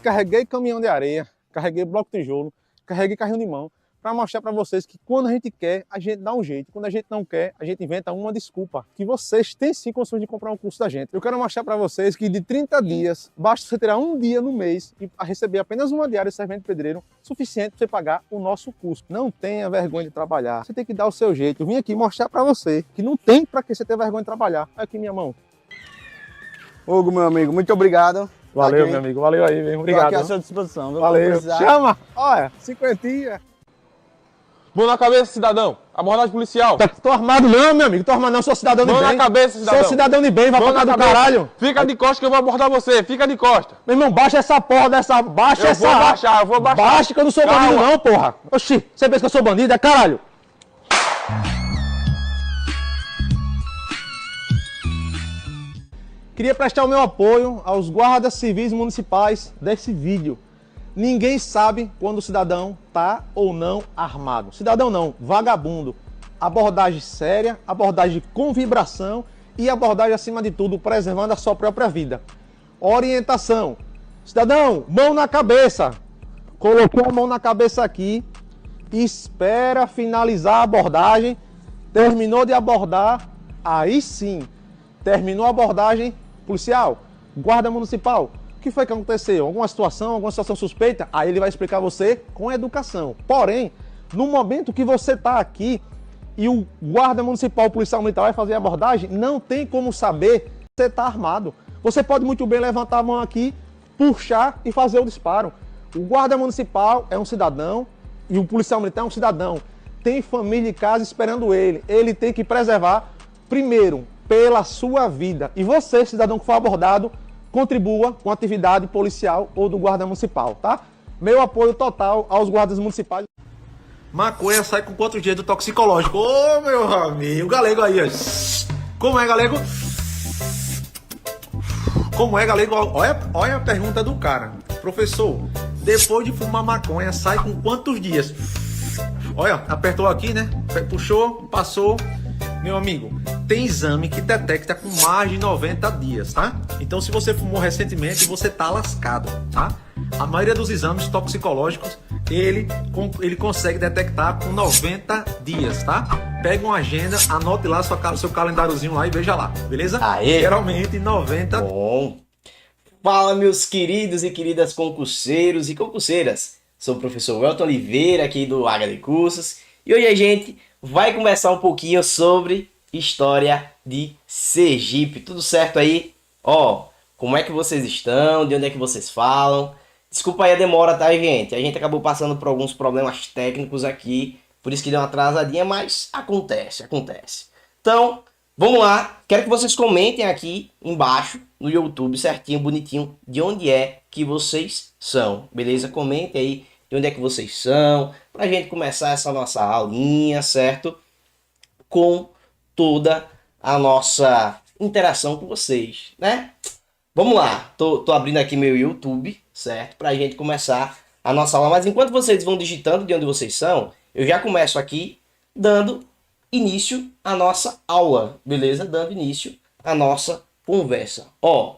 descarreguei caminhão de areia, carreguei bloco de tijolo, carreguei carrinho de mão, para mostrar para vocês que quando a gente quer, a gente dá um jeito. Quando a gente não quer, a gente inventa uma desculpa. Que vocês têm sim condições de comprar um curso da gente. Eu quero mostrar para vocês que de 30 dias, basta você tirar um dia no mês e receber apenas uma diária de servente pedreiro, suficiente para você pagar o nosso curso. Não tenha vergonha de trabalhar. Você tem que dar o seu jeito. Eu vim aqui mostrar para você que não tem para que você ter vergonha de trabalhar. Olha aqui minha mão. Hugo, meu amigo, muito obrigado. Valeu, meu amigo. Valeu aí, mesmo. Obrigado. Estou aqui à sua disposição. Viu? Valeu. Chama! Olha, 50. Mão na cabeça, cidadão. Abordagem policial. Tô armado não, meu amigo. Tô armado não, sou cidadão de bem. Mão na cabeça, cidadão. Sou cidadão de bem, vai pra cá do caralho. Fica de costa que eu vou abordar você. Fica de costa. Meu irmão, baixa essa porra dessa... Baixa essa... Eu vou baixar. Baixa que eu não sou bandido não, porra. Oxi, você pensa que eu sou bandido? É caralho. Queria prestar o meu apoio aos guardas civis municipais desse vídeo. Ninguém sabe quando o cidadão tá ou não armado. Cidadão não, vagabundo. Abordagem séria, abordagem com vibração e abordagem, acima de tudo, preservando a sua própria vida. Orientação. Cidadão, mão na cabeça. Colocou a mão na cabeça aqui. Espera finalizar a abordagem. Terminou de abordar, aí sim. Terminou a abordagem, policial, guarda municipal. O que foi que aconteceu? Alguma situação suspeita? Aí ele vai explicar a você com educação. Porém, no momento que você está aqui e o guarda municipal, o policial militar vai fazer a abordagem, não tem como saber se você está armado. Você pode muito bem levantar a mão aqui, puxar e fazer o disparo. O guarda municipal é um cidadão e o policial militar é um cidadão. Tem família em casa esperando ele. Ele tem que preservar, primeiro, pela sua vida. E você, cidadão que for abordado, contribua com a atividade policial ou do guarda municipal, tá? Meu apoio total aos guardas municipais. Maconha sai com quantos dias do toxicológico? Ô, meu amigo, o galego aí, ó. Como é, galego? Como é, galego? Olha a pergunta do cara. Professor, depois de fumar maconha, sai com quantos dias? Olha, apertou aqui, né? Puxou, passou. Meu amigo, tem exame que detecta com mais de 90 dias, tá? Então, se você fumou recentemente, você tá lascado, tá? A maioria dos exames toxicológicos, ele consegue detectar com 90 dias, tá? Pega uma agenda, anote lá seu calendáriozinho lá e veja lá, beleza? Aê. Geralmente 90. Bom. Fala, meus queridos e queridas concurseiros e concurseiras. Sou o professor Welton Oliveira, aqui do HD Cursos. E hoje a gente vai conversar um pouquinho sobre história de Sergipe. Tudo certo aí? Ó, como é que vocês estão? De onde é que vocês falam? Desculpa aí a demora, tá, gente? A gente acabou passando por alguns problemas técnicos aqui, por isso que deu uma atrasadinha, mas acontece. Então, vamos lá. Quero que vocês comentem aqui embaixo no YouTube, certinho, bonitinho, de onde é que vocês são, beleza? Comentem aí de onde é que vocês são, pra gente começar essa nossa aulinha, certo? Com toda a nossa interação com vocês, né? Vamos lá, tô abrindo aqui meu YouTube, certo? Pra gente começar a nossa aula, mas enquanto vocês vão digitando de onde vocês são, eu já começo aqui dando início à nossa aula, beleza? Dando início à nossa conversa. Ó,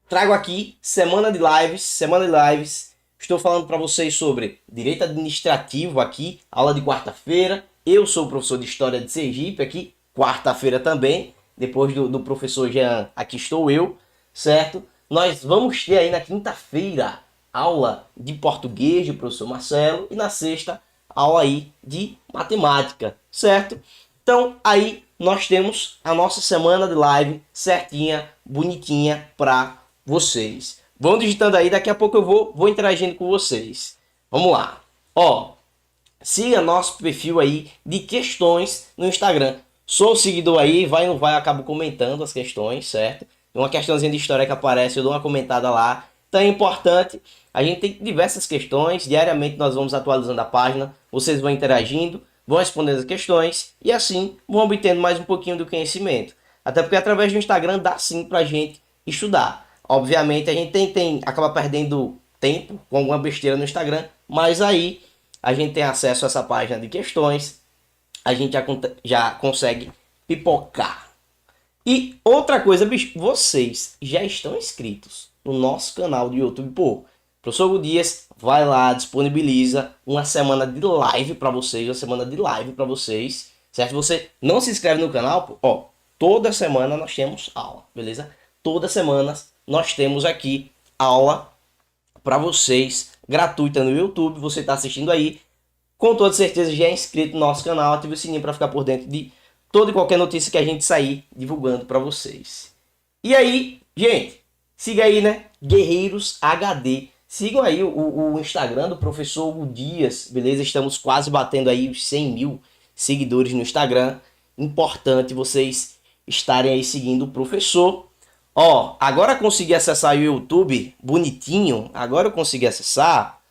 trago aqui semana de lives. Estou falando para vocês sobre direito administrativo aqui, aula de quarta-feira. Eu sou o professor de História de Sergipe aqui, quarta-feira também. Depois do professor Jean, aqui estou eu, certo? Nós vamos ter aí na quinta-feira aula de português do professor Marcelo e na sexta aula aí de matemática, certo? Então aí nós temos a nossa semana de live certinha, bonitinha para vocês. Vão digitando aí, daqui a pouco eu vou interagindo com vocês. Vamos lá. Ó, siga nosso perfil aí de questões no Instagram. Sou seguidor aí, vai ou não vai, eu acabo comentando as questões, certo? Uma questãozinha de história que aparece, eu dou uma comentada lá. Então é importante, a gente tem diversas questões, diariamente nós vamos atualizando a página, vocês vão interagindo, vão respondendo as questões e assim vão obtendo mais um pouquinho do conhecimento. Até porque através do Instagram dá sim pra gente estudar. Obviamente a gente acaba perdendo tempo com alguma besteira no Instagram, mas aí a gente tem acesso a essa página de questões, a gente já consegue pipocar. E outra coisa, bicho, vocês já estão inscritos no nosso canal do YouTube? Pô, Professor Hugo Dias vai lá, disponibiliza uma semana de live para vocês, certo? Você não se inscreve no canal, pô, ó, toda semana nós temos aula, beleza? Toda semana nós temos aqui aula para vocês, gratuita no YouTube, você está assistindo aí, com toda certeza já é inscrito no nosso canal, ative o sininho para ficar por dentro de toda e qualquer notícia que a gente sair divulgando para vocês. E aí, gente, siga aí, né? Guerreiros HD. Sigam aí o Instagram do professor Hugo Dias, beleza? Estamos quase batendo aí os 100 mil seguidores no Instagram. Importante vocês estarem aí seguindo o professor. Ó, agora consegui acessar o YouTube bonitinho. Agora eu consegui acessar.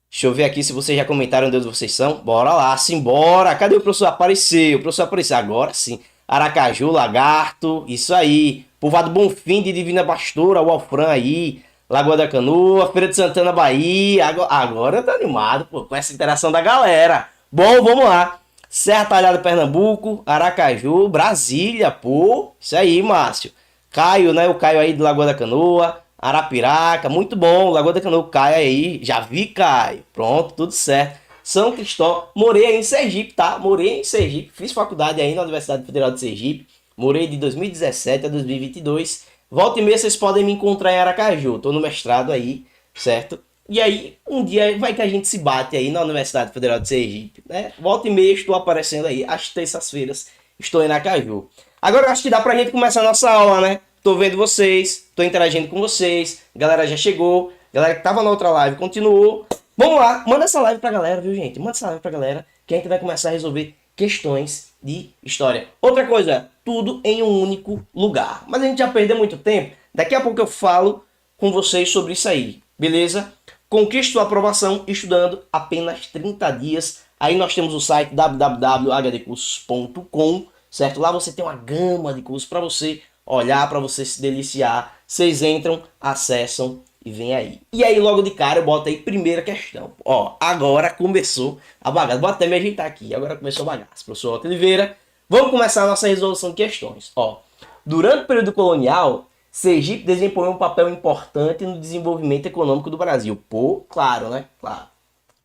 Deixa eu ver aqui se vocês já comentaram de onde vocês são. Bora lá, simbora. Cadê o professor? Apareceu. O professor apareceu. Agora sim. Aracaju, Lagarto. Isso aí. Povoado Bonfim de Divina Pastora. O Alfran aí. Lagoa da Canoa. Feira de Santana, Bahia. Agora eu tô animado, pô, com essa interação da galera. Bom, vamos lá. Serra Talhada, Pernambuco. Aracaju. Brasília, pô. Isso aí, Márcio. Caio, né? O Caio aí de Lagoa da Canoa. Arapiraca, muito bom. Lagoa da Canoa, Caio aí. Já vi, Caio. Pronto, tudo certo. São Cristóvão. Morei aí em Sergipe, tá? Morei em Sergipe. Fiz faculdade aí na Universidade Federal de Sergipe. Morei de 2017 a 2022. Volta e meia vocês podem me encontrar em Aracaju. Tô no mestrado aí, certo? E aí, um dia vai que a gente se bate aí na Universidade Federal de Sergipe, né? Volta e meia estou aparecendo aí. Às terças-feiras estou em Aracaju. Agora acho que dá pra gente começar a nossa aula, né? Tô vendo vocês, tô interagindo com vocês, galera já chegou, galera que tava na outra live continuou. Vamos lá, manda essa live pra galera, viu, gente? Manda essa live pra galera, que a gente vai começar a resolver questões de história. Outra coisa, tudo em um único lugar. Mas a gente já perdeu muito tempo, daqui a pouco eu falo com vocês sobre isso aí, beleza? Conquiste sua aprovação estudando apenas 30 dias. Aí nós temos o site www.hdcursos.com, certo? Lá você tem uma gama de cursos para você olhar, para você se deliciar. Vocês entram, acessam e vem aí. E aí logo de cara eu boto aí primeira questão. Ó, agora começou a bagaça. Bota até me ajeitar aqui. Agora começou a bagaça. Professor Otto Oliveira, vamos começar a nossa resolução de questões. Ó, durante o período colonial, Sergipe desempenhou um papel importante no desenvolvimento econômico do Brasil. Pô, claro, né? Claro.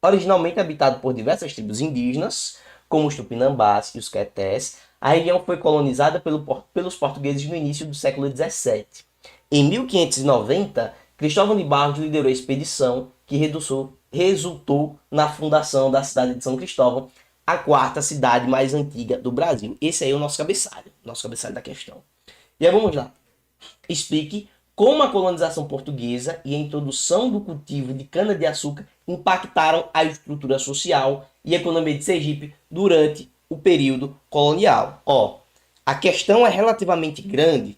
Originalmente habitado por diversas tribos indígenas, como os Tupinambás e os Quetés, a região foi colonizada pelos portugueses no início do século XVII. Em 1590, Cristóvão de Barros liderou a expedição que resultou na fundação da cidade de São Cristóvão, a quarta cidade mais antiga do Brasil. Esse aí é o nosso cabeçalho da questão. E aí vamos lá. Explique como a colonização portuguesa e a introdução do cultivo de cana-de-açúcar impactaram a estrutura social e economia de Sergipe durante o período colonial. Ó, a questão é relativamente grande,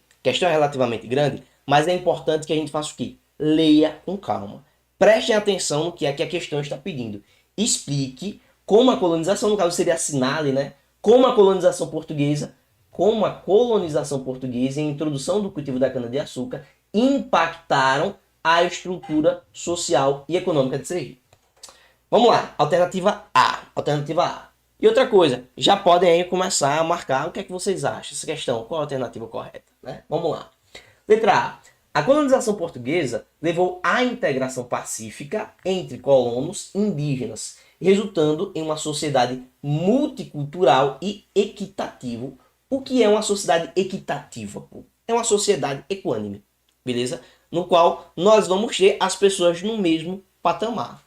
mas é importante que a gente faça o quê? Leia com calma. Prestem atenção no que é que a questão está pedindo. Explique como a colonização, no caso seria assinale, né? Como a colonização portuguesa e a introdução do cultivo da cana-de-açúcar impactaram a estrutura social e econômica de Sergipe. Vamos lá, alternativa A. E outra coisa, já podem aí começar a marcar o que é que vocês acham essa questão, qual a alternativa correta, né? Vamos lá. Letra A. A colonização portuguesa levou à integração pacífica entre colonos indígenas, resultando em uma sociedade multicultural e equitativa. O que é uma sociedade equitativa? É uma sociedade equânime, beleza? No qual nós vamos ter as pessoas no mesmo patamar.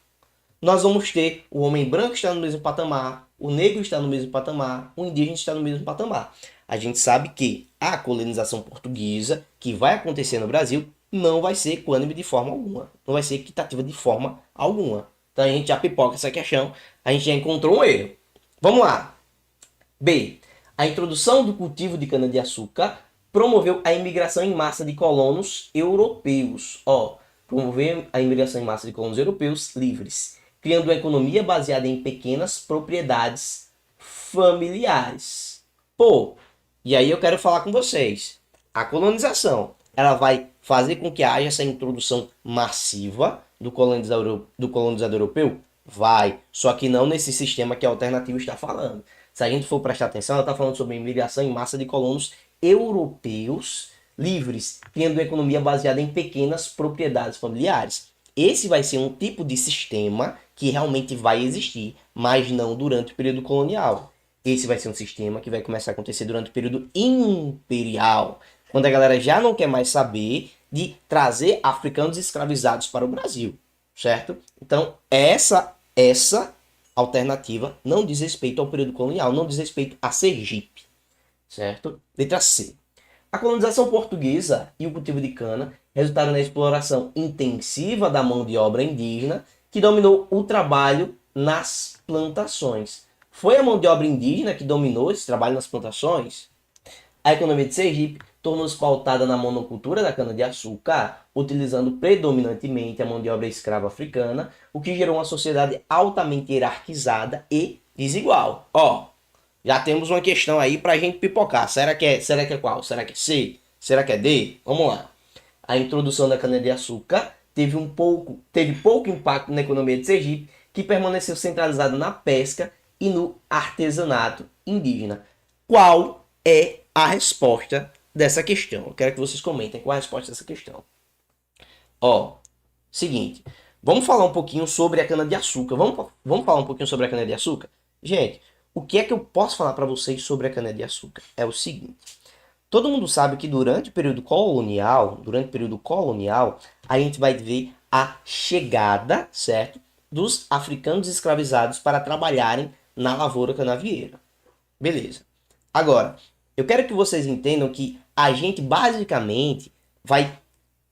Nós vamos ter o homem branco está no mesmo patamar, o negro está no mesmo patamar, o indígena está no mesmo patamar. A gente sabe que a colonização portuguesa que vai acontecer no Brasil não vai ser equânime de forma alguma, não vai ser equitativa de forma alguma. Então a gente já pipoca essa questão, a gente já encontrou um erro. Vamos lá. B. A introdução do cultivo de cana-de-açúcar promoveu a imigração em massa de colonos europeus. Ó, promoveu a imigração em massa de colonos europeus livres, criando uma economia baseada em pequenas propriedades familiares. Pô, e aí eu quero falar com vocês. A colonização, ela vai fazer com que haja essa introdução massiva do colonizador europeu? Vai, só que não nesse sistema que a alternativa está falando. Se a gente for prestar atenção, ela está falando sobre a imigração em massa de colonos europeus livres, criando uma economia baseada em pequenas propriedades familiares. Esse vai ser um tipo de sistema que realmente vai existir, mas não durante o período colonial. Esse vai ser um sistema que vai começar a acontecer durante o período imperial, quando a galera já não quer mais saber de trazer africanos escravizados para o Brasil, certo? Então, essa alternativa não diz respeito ao período colonial, não diz respeito a Sergipe, certo? Letra C. A colonização portuguesa e o cultivo de cana resultaram na exploração intensiva da mão de obra indígena, que dominou o trabalho nas plantações. Foi a mão de obra indígena que dominou esse trabalho nas plantações? A economia de Sergipe tornou-se pautada na monocultura da cana-de-açúcar, utilizando predominantemente a mão de obra escrava africana, o que gerou uma sociedade altamente hierarquizada e desigual. Ó, já temos uma questão aí pra gente pipocar. Será que é qual? Será que é C? Será que é D? Vamos lá. A introdução da cana-de-açúcar teve pouco impacto na economia de Sergipe, que permaneceu centralizada na pesca e no artesanato indígena. Qual é a resposta dessa questão? Eu quero que vocês comentem qual é a resposta dessa questão. Ó, seguinte, vamos falar um pouquinho sobre a cana-de-açúcar. Vamos falar um pouquinho sobre a cana-de-açúcar? Gente, o que é que eu posso falar para vocês sobre a cana-de-açúcar? É o seguinte, todo mundo sabe que durante o período colonial, a gente vai ver a chegada, certo, dos africanos escravizados para trabalharem na lavoura canavieira. Beleza. Agora, eu quero que vocês entendam que a gente basicamente vai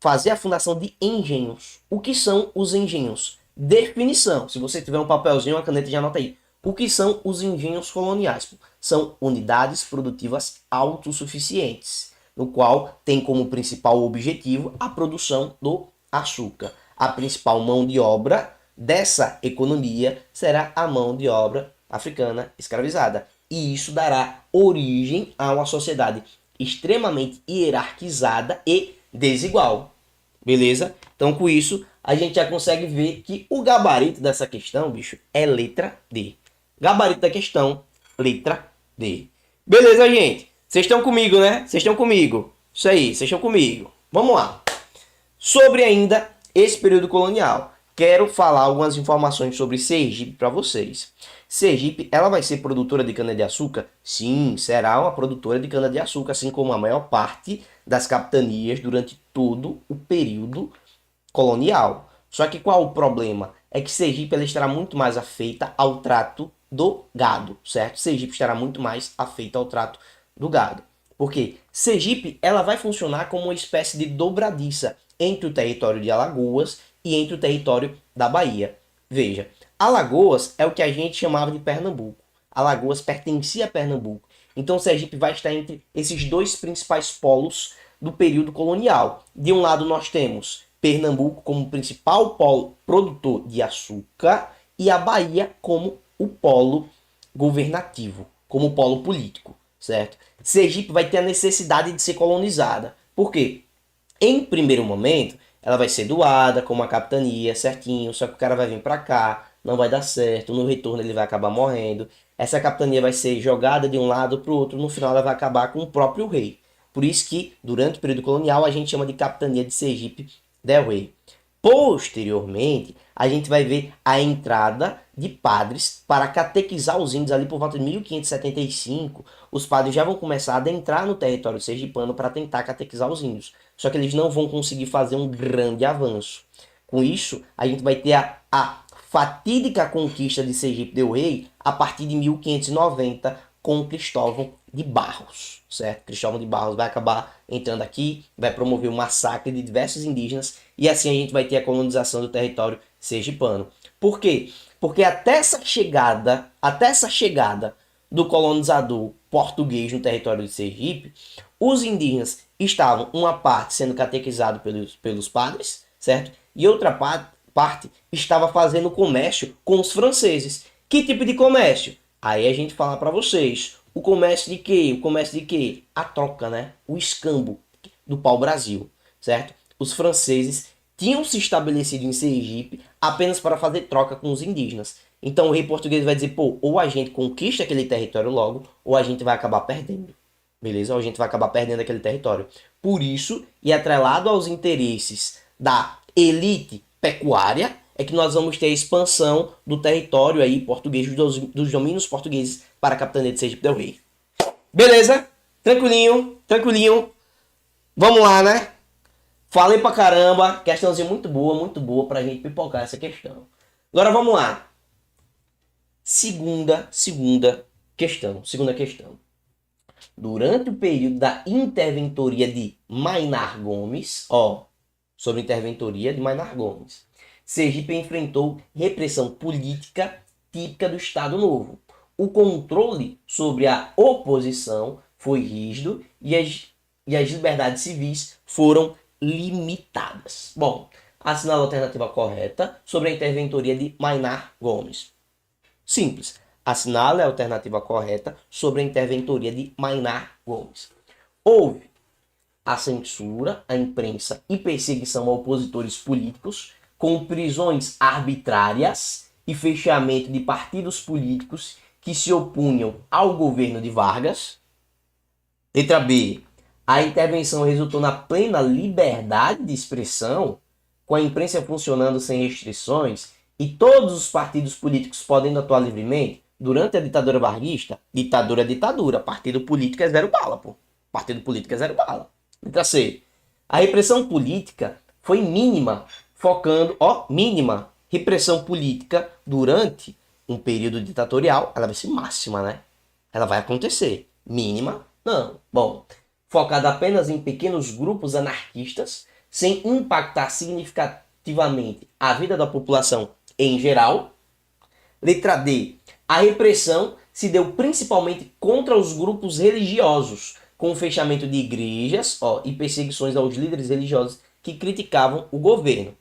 fazer a fundação de engenhos. O que são os engenhos? Definição. Se você tiver um papelzinho, uma caneta, já anota aí. O que são os engenhos coloniais? São unidades produtivas autossuficientes, no qual tem como principal objetivo a produção do açúcar. A principal mão de obra dessa economia será a mão de obra africana escravizada. E isso dará origem a uma sociedade extremamente hierarquizada e desigual. Beleza? Então, com isso, a gente já consegue ver que o gabarito dessa questão, bicho, é letra D. Gabarito da questão, letra D. Beleza, gente? Vocês estão comigo, né? Vocês estão comigo. Isso aí, vocês estão comigo. Vamos lá. Sobre ainda esse período colonial, quero falar algumas informações sobre Sergipe para vocês. Sergipe, ela vai ser produtora de cana-de-açúcar? Sim, será uma produtora de cana-de-açúcar, assim como a maior parte das capitanias durante todo o período colonial. Só que qual o problema? É que Sergipe ela estará muito mais afeita ao trato do gado, certo? Sergipe estará muito mais afeita ao trato do gado. Porque Sergipe ela vai funcionar como uma espécie de dobradiça entre o território de Alagoas e entre o território da Bahia. Veja, Alagoas é o que a gente chamava de Pernambuco. Alagoas pertencia a Pernambuco. Então Sergipe vai estar entre esses dois principais polos do período colonial. De um lado nós temos Pernambuco como principal polo produtor de açúcar e a Bahia como o polo governativo, como o polo político, certo? Sergipe vai ter a necessidade de ser colonizada. Por quê? Em primeiro momento, ela vai ser doada com uma capitania, certinho, só que o cara vai vir para cá, não vai dar certo, no retorno ele vai acabar morrendo. Essa capitania vai ser jogada de um lado para o outro, no final ela vai acabar com o próprio rei. Por isso que, durante o período colonial, a gente chama de capitania de Sergipe del Rei. Posteriormente, a gente vai ver a entrada de padres para catequizar os índios ali por volta de 1575. Os padres já vão começar a adentrar no território sergipano para tentar catequizar os índios. Só que eles não vão conseguir fazer um grande avanço. Com isso, a gente vai ter a fatídica conquista de Sergipe del Rei a partir de 1590 com Cristóvão de Barros, certo? Cristóvão de Barros vai acabar entrando aqui, vai promover o massacre de diversos indígenas e assim a gente vai ter a colonização do território sergipano. Por quê? Porque até essa chegada do colonizador português no território de Sergipe, os indígenas estavam, uma parte sendo catequizado pelos padres, certo? E outra parte estava fazendo comércio com os franceses. Que tipo de comércio? Aí a gente fala para vocês, o comércio de quê? O comércio de quê? A troca, né? O escambo do pau-brasil, certo? Os franceses tinham se estabelecido em Sergipe apenas para fazer troca com os indígenas. Então o rei português vai dizer, pô, ou a gente conquista aquele território logo, ou a gente vai acabar perdendo. Beleza? Ou a gente vai acabar perdendo aquele território. Por isso, e atrelado aos interesses da elite pecuária, é que nós vamos ter a expansão do território aí português, dos domínios portugueses para a capitania de Sergipe del Rei. Beleza? Tranquilinho, tranquilinho. Vamos lá, né? Falei pra caramba, questãozinha muito boa pra gente pipocar essa questão. Agora vamos lá. Segunda questão. Durante o período da interventoria de Maynard Gomes, sobre a interventoria de Maynard Gomes, Sergipe enfrentou repressão política típica do Estado Novo. O controle sobre a oposição foi rígido e as liberdades civis foram limitadas. Bom, assinala a alternativa correta sobre a interventoria de Maynard Gomes. Simples. Assinale a alternativa correta sobre a interventoria de Maynard Gomes. Houve a censura, a imprensa e perseguição a opositores políticos, com prisões arbitrárias e fechamento de partidos políticos que se opunham ao governo de Vargas. Letra B. A intervenção resultou na plena liberdade de expressão, com a imprensa funcionando sem restrições e todos os partidos políticos podendo atuar livremente. Durante a ditadura varguista, ditadura é ditadura, partido político é zero bala, pô. Partido político é zero bala. Letra C. A repressão política foi mínima, mínima. Repressão política durante um período ditatorial, ela vai ser máxima, né? Ela vai acontecer. Mínima, não. Bom, focada apenas em pequenos grupos anarquistas, sem impactar significativamente a vida da população em geral. Letra D. A repressão se deu principalmente contra os grupos religiosos, com o fechamento de igrejas e perseguições aos líderes religiosos que criticavam o governo.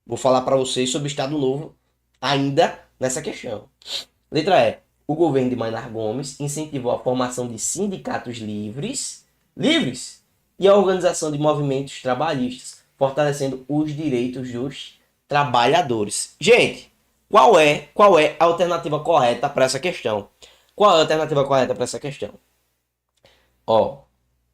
Vou falar para vocês sobre o Estado Novo ainda nessa questão. Letra E. O governo de Maynard Gomes incentivou a formação de sindicatos livres e a organização de movimentos trabalhistas, fortalecendo os direitos dos trabalhadores. Gente, qual é a alternativa correta para essa questão? Qual é a alternativa correta para essa questão?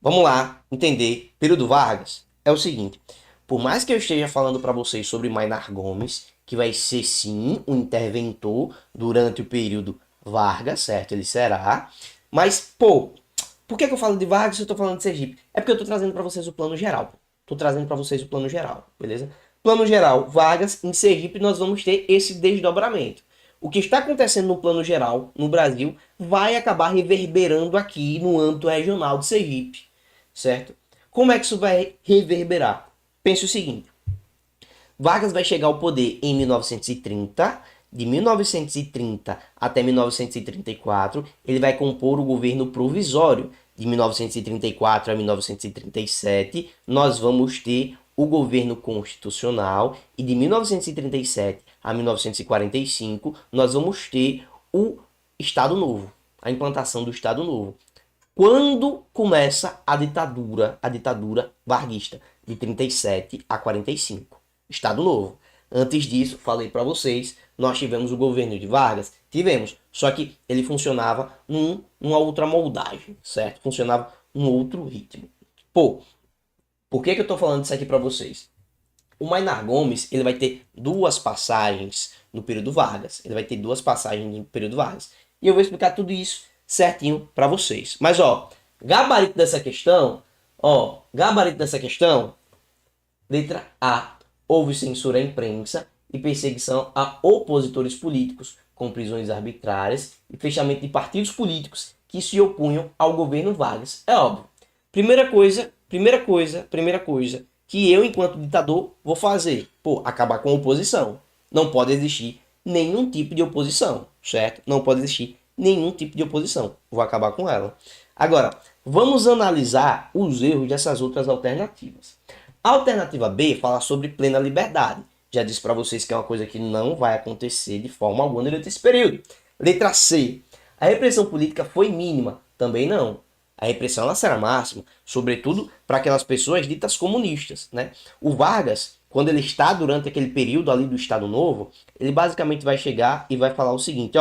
Vamos lá entender. Período Vargas é o seguinte. Por mais que eu esteja falando para vocês sobre Maynard Gomes, que vai ser sim um interventor durante o período Vargas, certo? Ele será. Mas, por que eu falo de Vargas se eu tô falando de Sergipe? É porque eu tô trazendo para vocês o plano geral. Beleza? Plano geral, Vargas, em Sergipe nós vamos ter esse desdobramento. O que está acontecendo no plano geral, no Brasil, vai acabar reverberando aqui no âmbito regional de Sergipe, certo? Como é que isso vai reverberar? Pense o seguinte, Vargas vai chegar ao poder em 1930, de 1930 até 1934, ele vai compor o governo provisório. De 1934 a 1937, nós vamos ter o governo constitucional e de 1937 a 1945 nós vamos ter o Estado Novo, a implantação do Estado Novo. Quando começa a ditadura varguista, de 37 a 45, Estado Novo. Antes disso, falei para vocês, nós tivemos o governo de Vargas, só que ele funcionava numa outra moldagem, certo? Funcionava num outro ritmo. Por que eu estou falando isso aqui para vocês? O Maynard Gomes, ele vai ter duas passagens no período Vargas. E eu vou explicar tudo isso certinho para vocês. Mas, gabarito dessa questão, letra A. Houve censura à imprensa e perseguição a opositores políticos, com prisões arbitrárias e fechamento de partidos políticos que se opunham ao governo Vargas. É óbvio. Primeira coisa que eu, enquanto ditador, vou fazer. Acabar com a oposição. Não pode existir nenhum tipo de oposição, certo? Não pode existir nenhum tipo de oposição. Vou acabar com ela. Agora, vamos analisar os erros dessas outras alternativas. A alternativa B fala sobre plena liberdade. Já disse para vocês que é uma coisa que não vai acontecer de forma alguma durante esse período. Letra C. A repressão política foi mínima. Também não. A repressão ela será máxima, sobretudo para aquelas pessoas ditas comunistas, né? O Vargas, quando ele está durante aquele período ali do Estado Novo, ele basicamente vai chegar e vai falar o seguinte,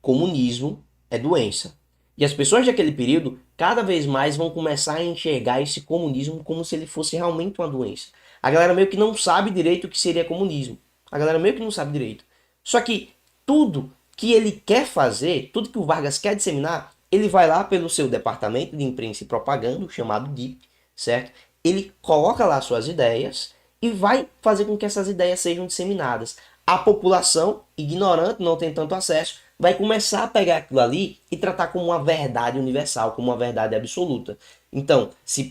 comunismo é doença. E as pessoas daquele período cada vez mais vão começar a enxergar esse comunismo como se ele fosse realmente uma doença. A galera meio que não sabe direito o que seria comunismo. A galera meio que não sabe direito. Só que tudo que ele quer fazer, tudo que o Vargas quer disseminar, ele vai lá pelo seu departamento de imprensa e propaganda, chamado DIP, certo? Ele coloca lá suas ideias e vai fazer com que essas ideias sejam disseminadas. A população, ignorante, não tem tanto acesso, vai começar a pegar aquilo ali e tratar como uma verdade universal, como uma verdade absoluta. Então, se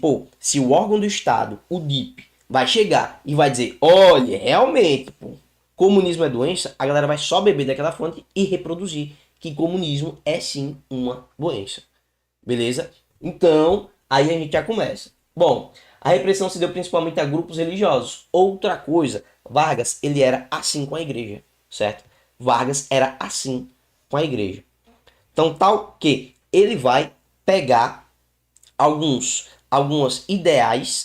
o órgão do Estado, o DIP, vai chegar e vai dizer, olha, realmente, comunismo é doença, a galera vai só beber daquela fonte e reproduzir que comunismo é sim uma doença. Beleza? Então, aí a gente já começa. Bom, a repressão se deu principalmente a grupos religiosos. Outra coisa, Vargas, ele era assim com a igreja, certo? Vargas era assim com a igreja. Então, tal que ele vai pegar algumas ideias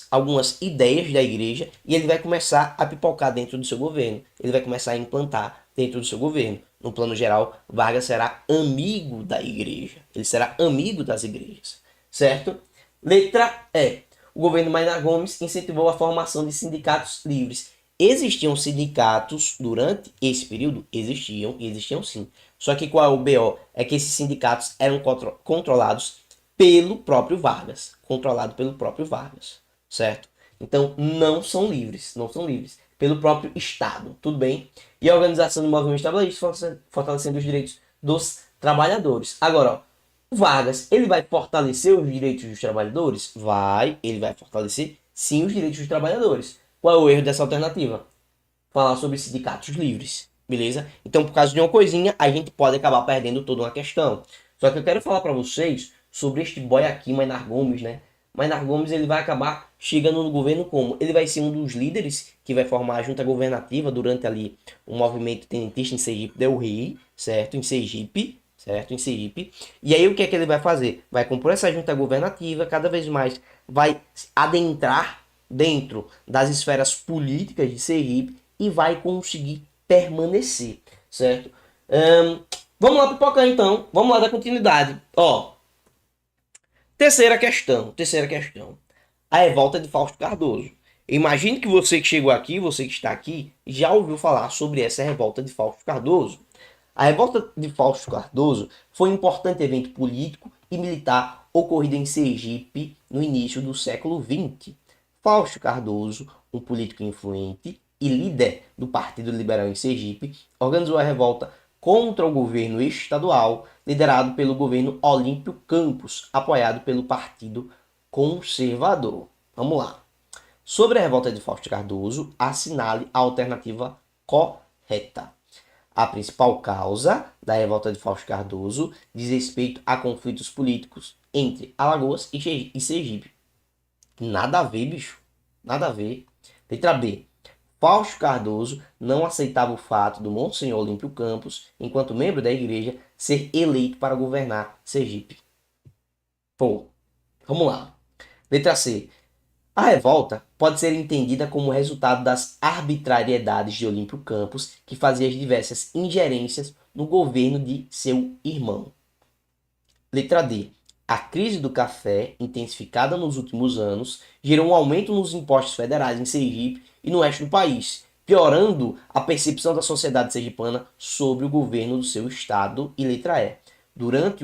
da igreja e ele vai começar a pipocar dentro do seu governo. Ele vai começar a implantar dentro do seu governo. No plano geral, Vargas será amigo da igreja. Ele será amigo das igrejas, certo? Letra E. O governo Maynard Gomes incentivou a formação de sindicatos livres. Existiam sindicatos durante esse período? Existiam sim. Só que qual é o BO? É que esses sindicatos eram controlados pelo próprio Vargas. Controlado pelo próprio Vargas, certo? Então, não são livres. Pelo próprio Estado, tudo bem? E a organização do movimento trabalhista fortalecendo os direitos dos trabalhadores. Agora, ó, o Vargas, ele vai fortalecer os direitos dos trabalhadores? Ele vai fortalecer sim os direitos dos trabalhadores. Qual é o erro dessa alternativa? Falar sobre sindicatos livres, beleza? Então, por causa de uma coisinha, a gente pode acabar perdendo toda uma questão. Só que eu quero falar para vocês sobre este boy aqui, Maynard Gomes, né? Maynard Gomes, ele vai acabar chegando no governo como? Ele vai ser um dos líderes que vai formar a junta governativa durante ali o movimento tenentista em Sergipe del Rei, certo? Em Sergipe. E aí o que é que ele vai fazer? Vai compor essa junta governativa, cada vez mais vai adentrar dentro das esferas políticas de Sergipe e vai conseguir permanecer, certo? Vamos lá pipocar então, vamos lá dar continuidade. Ó, terceira questão. A revolta de Fausto Cardoso. Imagine que você que chegou aqui, você que está aqui, já ouviu falar sobre essa revolta de Fausto Cardoso. A revolta de Fausto Cardoso foi um importante evento político e militar ocorrido em Sergipe no início do século XX. Fausto Cardoso, um político influente e líder do Partido Liberal em Sergipe, organizou a revolta contra o governo estadual, liderado pelo governo Olímpio Campos, apoiado pelo Partido Conservador. Vamos lá. Sobre a revolta de Fausto Cardoso, assinale a alternativa correta. A principal causa da revolta de Fausto Cardoso diz respeito a conflitos políticos entre Alagoas e Sergipe. Nada a ver, bicho. Nada a ver. Letra B. Fausto Cardoso não aceitava o fato do Monsenhor Olímpio Campos, enquanto membro da igreja, ser eleito para governar Sergipe. Vamos lá. Letra C. A revolta pode ser entendida como resultado das arbitrariedades de Olímpio Campos, que fazia as diversas ingerências no governo de seu irmão. Letra D. A crise do café, intensificada nos últimos anos, gerou um aumento nos impostos federais em Sergipe e no oeste do país, piorando a percepção da sociedade sergipana sobre o governo do seu estado. E letra E. Durante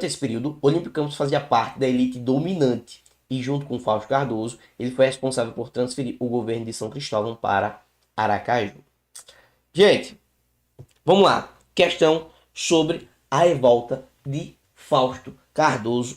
esse período, Olímpio Campos fazia parte da elite dominante e, junto com Fausto Cardoso, ele foi responsável por transferir o governo de São Cristóvão para Aracaju. Gente, vamos lá. Questão sobre a revolta de Fausto Cardoso.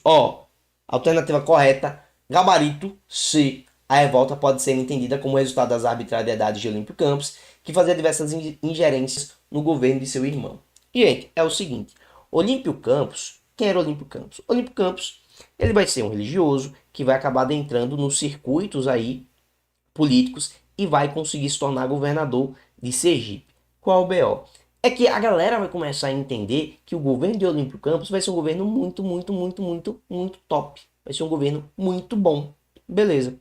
Alternativa correta, gabarito C. A revolta pode ser entendida como resultado das arbitrariedades de Olímpio Campos, que fazia diversas ingerências no governo de seu irmão. E, gente, é o seguinte. Olímpio Campos, quem era Olímpio Campos? Olímpio Campos, ele vai ser um religioso que vai acabar adentrando nos circuitos aí políticos e vai conseguir se tornar governador de Sergipe. Qual o BO? É que a galera vai começar a entender que o governo de Olímpio Campos vai ser um governo muito top. Vai ser um governo muito bom. Beleza.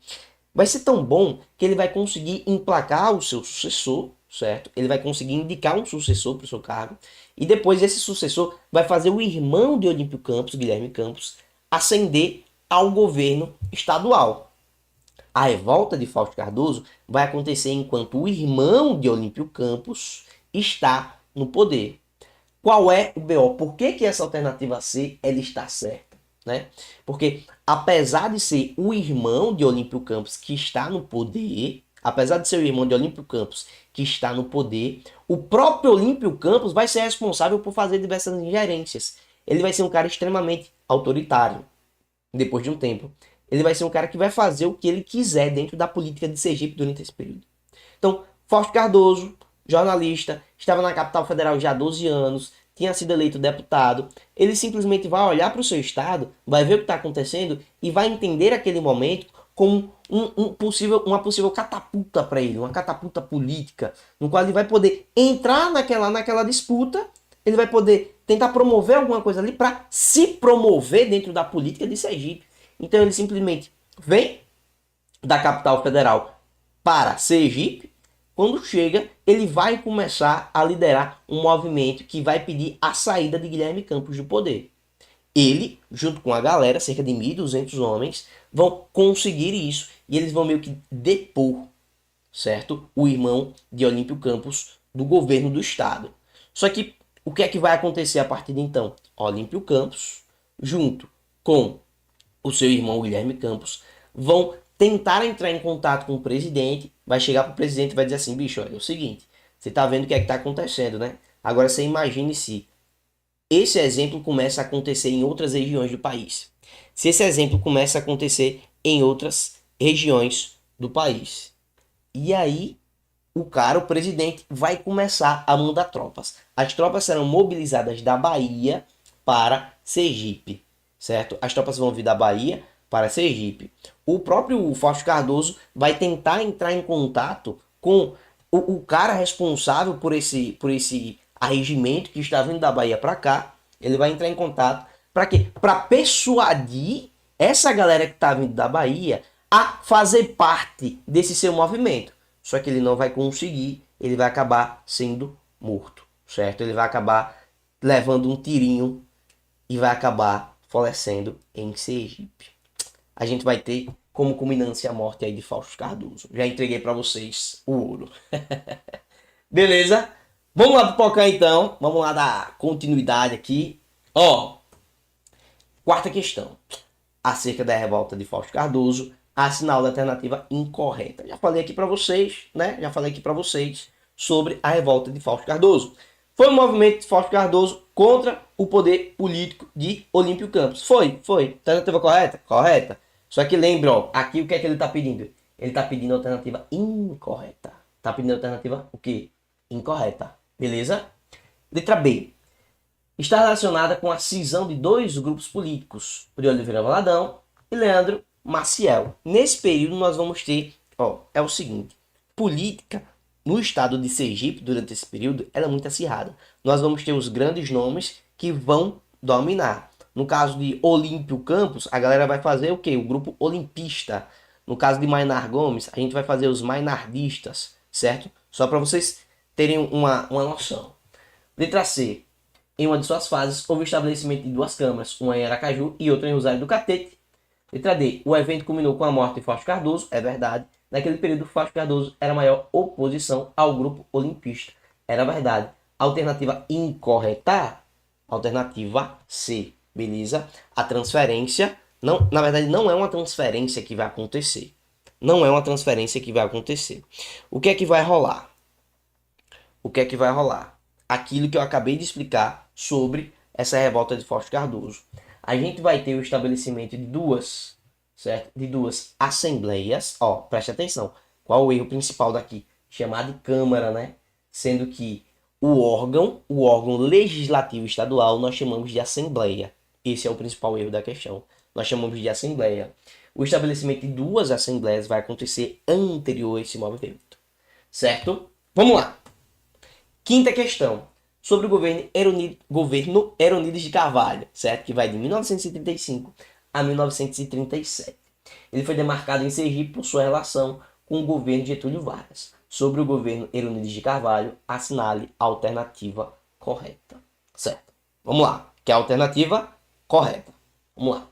Vai ser tão bom que ele vai conseguir emplacar o seu sucessor, certo? Ele vai conseguir indicar um sucessor para o seu cargo. E depois esse sucessor vai fazer o irmão de Olímpio Campos, Guilherme Campos, ascender ao governo estadual. A revolta de Fausto Cardoso vai acontecer enquanto o irmão de Olímpio Campos está no poder. Qual é o BO? Por que essa alternativa C ela está certa? Né? Porque apesar de ser o irmão de Olímpio Campos que está no poder, apesar de ser o irmão de Olímpio Campos que está no poder, o próprio Olímpio Campos vai ser responsável por fazer diversas ingerências. Ele vai ser um cara extremamente autoritário. Depois de um tempo, ele vai ser um cara que vai fazer o que ele quiser dentro da política de Sergipe durante esse período. Então, Fausto Cardoso, jornalista, estava na capital federal já há 12 anos, tinha sido eleito deputado, ele simplesmente vai olhar para o seu estado, vai ver o que está acontecendo e vai entender aquele momento como uma possível catapulta para ele, uma catapulta política, no qual ele vai poder entrar naquela disputa, ele vai poder tentar promover alguma coisa ali para se promover dentro da política de Sergipe. Então ele simplesmente vem da capital federal para Sergipe. Quando chega, ele vai começar a liderar um movimento que vai pedir a saída de Guilherme Campos do poder. Ele, junto com a galera, cerca de 1.200 homens, vão conseguir isso. E eles vão meio que depor, certo? O irmão de Olímpio Campos do governo do estado. Só que o que é que vai acontecer a partir de então? Olímpio Campos, junto com o seu irmão Guilherme Campos, vão tentar entrar em contato com o presidente, vai chegar para o presidente e vai dizer assim, bicho, olha, é o seguinte, você tá vendo o que é que está acontecendo, né? Agora você imagine se esse exemplo começa a acontecer em outras regiões do país. Se esse exemplo começa a acontecer em outras regiões do país. E aí, o presidente, vai começar a mandar tropas. As tropas serão mobilizadas da Bahia para Sergipe, certo? As tropas vão vir da Bahia para Sergipe. O próprio Fausto Cardoso vai tentar entrar em contato com o cara responsável por esse arregimento que está vindo da Bahia para cá. Ele vai entrar em contato para quê? Para persuadir essa galera que está vindo da Bahia a fazer parte desse seu movimento. Só que ele não vai conseguir, ele vai acabar sendo morto, certo? Ele vai acabar levando um tirinho e vai acabar falecendo em Sergipe. A gente vai ter como culminância a morte aí de Fausto Cardoso. Já entreguei para vocês o ouro. Beleza? Vamos lá pipocar então. Vamos lá dar continuidade aqui. Ó, quarta questão. Acerca da revolta de Fausto Cardoso, assinala a alternativa incorreta. Já falei aqui para vocês, né? Já falei aqui para vocês sobre a revolta de Fausto Cardoso. Foi um movimento de Fausto Cardoso contra o poder político de Olímpio Campos. Foi. Alternativa correta? Correta. Só que lembra, ó, aqui o que é que ele está pedindo? Ele está pedindo a alternativa incorreta. Está pedindo a alternativa o quê? Incorreta. Beleza? Letra B. Está relacionada com a cisão de dois grupos políticos, de Oliveira Valadão e Leandro Maciel. Nesse período nós vamos ter, ó, é o seguinte, política no estado de Sergipe durante esse período ela é muito acirrada. Nós vamos ter os grandes nomes que vão dominar. No caso de Olímpio Campos, a galera vai fazer o quê? O grupo olimpista. No caso de Mainar Gomes, a gente vai fazer os mainardistas, certo? Só para vocês terem uma noção. Letra C. Em uma de suas fases, houve o estabelecimento de duas câmaras, uma em Aracaju e outra em Rosário do Catete. Letra D. O evento culminou com a morte de Fausto Cardoso. É verdade. Naquele período, Fausto Cardoso era a maior oposição ao grupo olimpista. Era verdade. Alternativa incorreta. Alternativa C. Beleza? A transferência, não, na verdade, não é uma transferência que vai acontecer. Não é uma transferência que vai acontecer. O que é que vai rolar? O que é que vai rolar? Aquilo que eu acabei de explicar sobre essa revolta de Fausto Cardoso. A gente vai ter o estabelecimento de duas, certo? De duas assembleias. Ó, preste atenção. Qual o erro principal daqui? Chamado de Câmara, né? Sendo que o órgão legislativo estadual nós chamamos de Assembleia. Esse é o principal erro da questão. Nós chamamos de Assembleia. O estabelecimento de duas assembleias vai acontecer anterior a esse movimento. Certo? Vamos lá. Quinta questão. Sobre o governo Heronides de Carvalho, certo? Que vai de 1935 a 1937. Ele foi demarcado em Sergipe por sua relação com o governo de Getúlio Vargas. sobre o governo Euronides de Carvalho, assinale a alternativa correta. Certo? Vamos lá, que é a alternativa correta. Vamos lá.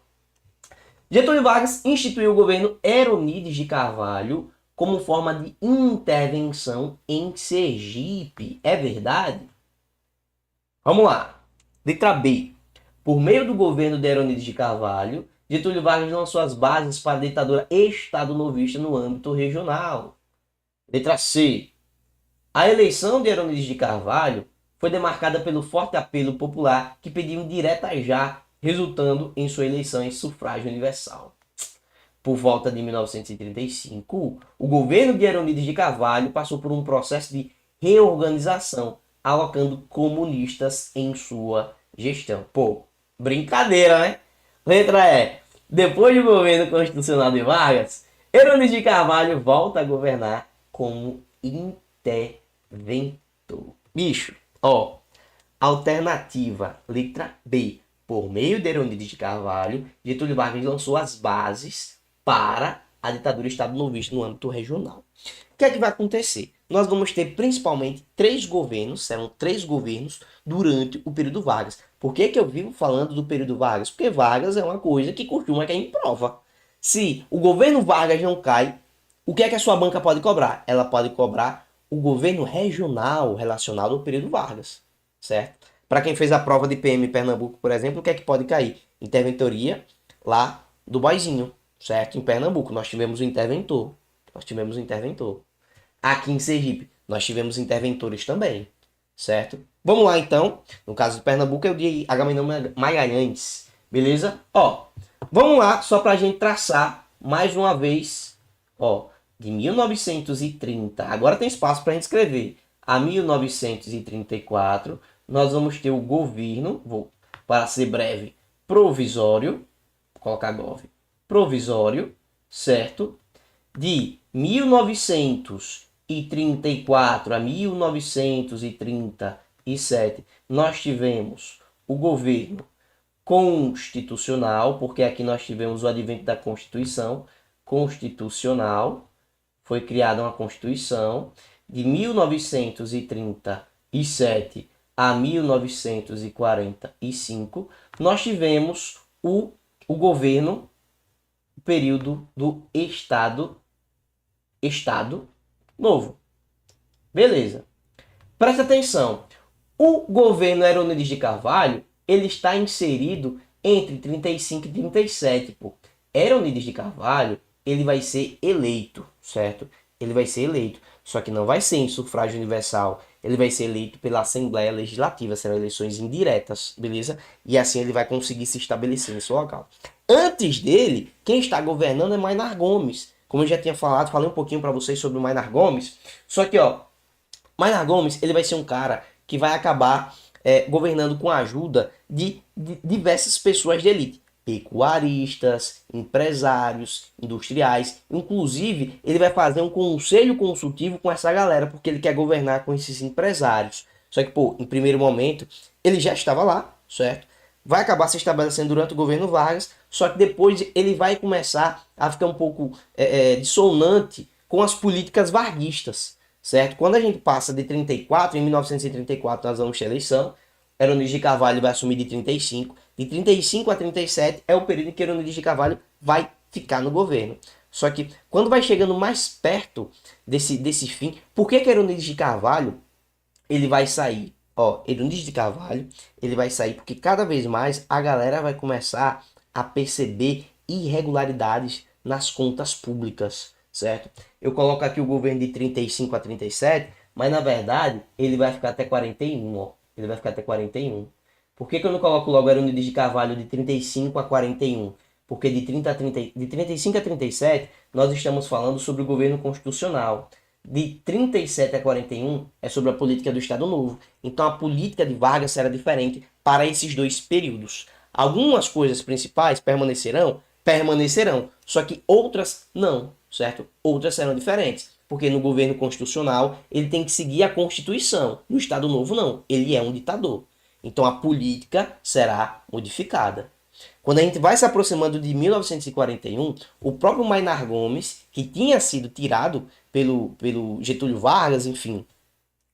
Getúlio Vargas instituiu o governo Euronides de Carvalho como forma de intervenção em Sergipe. É verdade? Vamos lá. Letra B. Por meio do governo de Euronides de Carvalho, Getúlio Vargas lançou as bases para a ditadura estado-novista no âmbito regional. Letra C. A eleição de Euronides de Carvalho foi demarcada pelo forte apelo popular que pediu direta já, resultando em sua eleição em sufrágio universal. Por volta de 1935, o governo de Euronides de Carvalho passou por um processo de reorganização, alocando comunistas em sua gestão. Pô, brincadeira, né? Letra E. Depois do governo constitucional de Vargas, Euronides de Carvalho volta a governar como interventor. Bicho, ó, alternativa, letra B. Por meio de Euronides de Carvalho, Getúlio Vargas lançou as bases para a ditadura estado-novista no âmbito regional. O que é que vai acontecer? Nós vamos ter principalmente serão três governos durante o período Vargas. Por que que eu vivo falando do período Vargas? Porque Vargas é uma coisa que costuma cair em prova. Se o governo Vargas não cai, o que é que a sua banca pode cobrar? Ela pode cobrar o governo regional relacionado ao período Vargas, certo? Para quem fez a prova de PM em Pernambuco, por exemplo, o que é que pode cair? Interventoria lá do Boizinho, certo? Em Pernambuco, nós tivemos um interventor. Aqui em Sergipe, nós tivemos interventores também, certo? Vamos lá, então. No caso de Pernambuco, é o de Agamenon Magalhães, beleza? Ó, vamos lá, só para a gente traçar mais uma vez, ó, de 1930, agora tem espaço para a gente escrever, a 1934, nós vamos ter o governo, para ser breve, provisório, vou colocar gov, provisório, certo? De 1934 a 1937, nós tivemos o governo constitucional, porque aqui nós tivemos o advento da Constituição Constitucional, foi criada uma Constituição de 1937 a 1945, nós tivemos o governo, o período do Estado Novo. Beleza. Presta atenção. O governo Euronides de Carvalho, ele está inserido entre 35 e 37, pô. Euronides de Carvalho, ele vai ser eleito, certo? Ele vai ser eleito, só que não vai ser em sufrágio universal, ele vai ser eleito pela Assembleia Legislativa, serão eleições indiretas, beleza? E assim ele vai conseguir se estabelecer nesse local. Antes dele, quem está governando é Maynard Gomes. Como eu já tinha falado, falei um pouquinho para vocês sobre o Maynard Gomes, só que, ó, Maynard Gomes, ele vai ser um cara que vai acabar governando com a ajuda de diversas pessoas de elite. Pecuaristas, empresários, industriais. Inclusive, ele vai fazer um conselho consultivo com essa galera, porque ele quer governar com esses empresários. Só que, pô, em primeiro momento, ele já estava lá, certo? Vai acabar se estabelecendo durante o governo Vargas, só que depois ele vai começar a ficar um pouco dissonante com as políticas varguistas, certo? Quando a gente passa de 34, em 1934 nós vamos ter eleição, Euronides de Carvalho vai assumir de 35, de 35 a 37 é o período em que Euronides de Carvalho vai ficar no governo. Só que quando vai chegando mais perto desse fim, por que Euronides de Carvalho ele vai sair? Ó, Euronides de Carvalho ele vai sair porque cada vez mais a galera vai começar a perceber irregularidades nas contas públicas, certo? Eu coloco aqui o governo de 35 a 37, mas na verdade ele vai ficar até 41, ó. Ele vai ficar até 41. Por que eu não coloco logo Euronides de Carvalho de 35 a 41? Porque de 35 a 37 nós estamos falando sobre o governo constitucional. De 37 a 41 é sobre a política do Estado Novo. Então a política de Vargas será diferente para esses dois períodos. Algumas coisas principais permanecerão, só que outras não, certo? Outras serão diferentes. Porque no governo constitucional ele tem que seguir a Constituição. No Estado Novo não, ele é um ditador. Então a política será modificada. Quando a gente vai se aproximando de 1941, o próprio Maynard Gomes, que tinha sido tirado pelo Getúlio Vargas, enfim,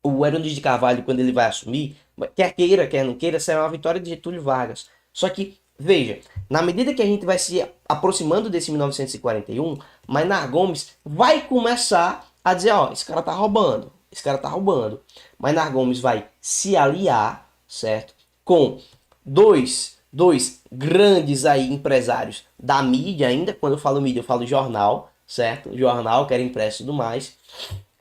o Heronísio de Carvalho, quando ele vai assumir, quer queira, quer não queira, será uma vitória de Getúlio Vargas. Só que, veja, na medida que a gente vai se aproximando desse 1941, Maynard Gomes vai começar a dizer, ó, esse cara tá roubando, esse cara tá roubando. Maynard Gomes vai se aliar, certo, com dois grandes aí empresários da mídia ainda. Quando eu falo mídia, eu falo jornal, certo? Jornal, que era impresso e tudo mais.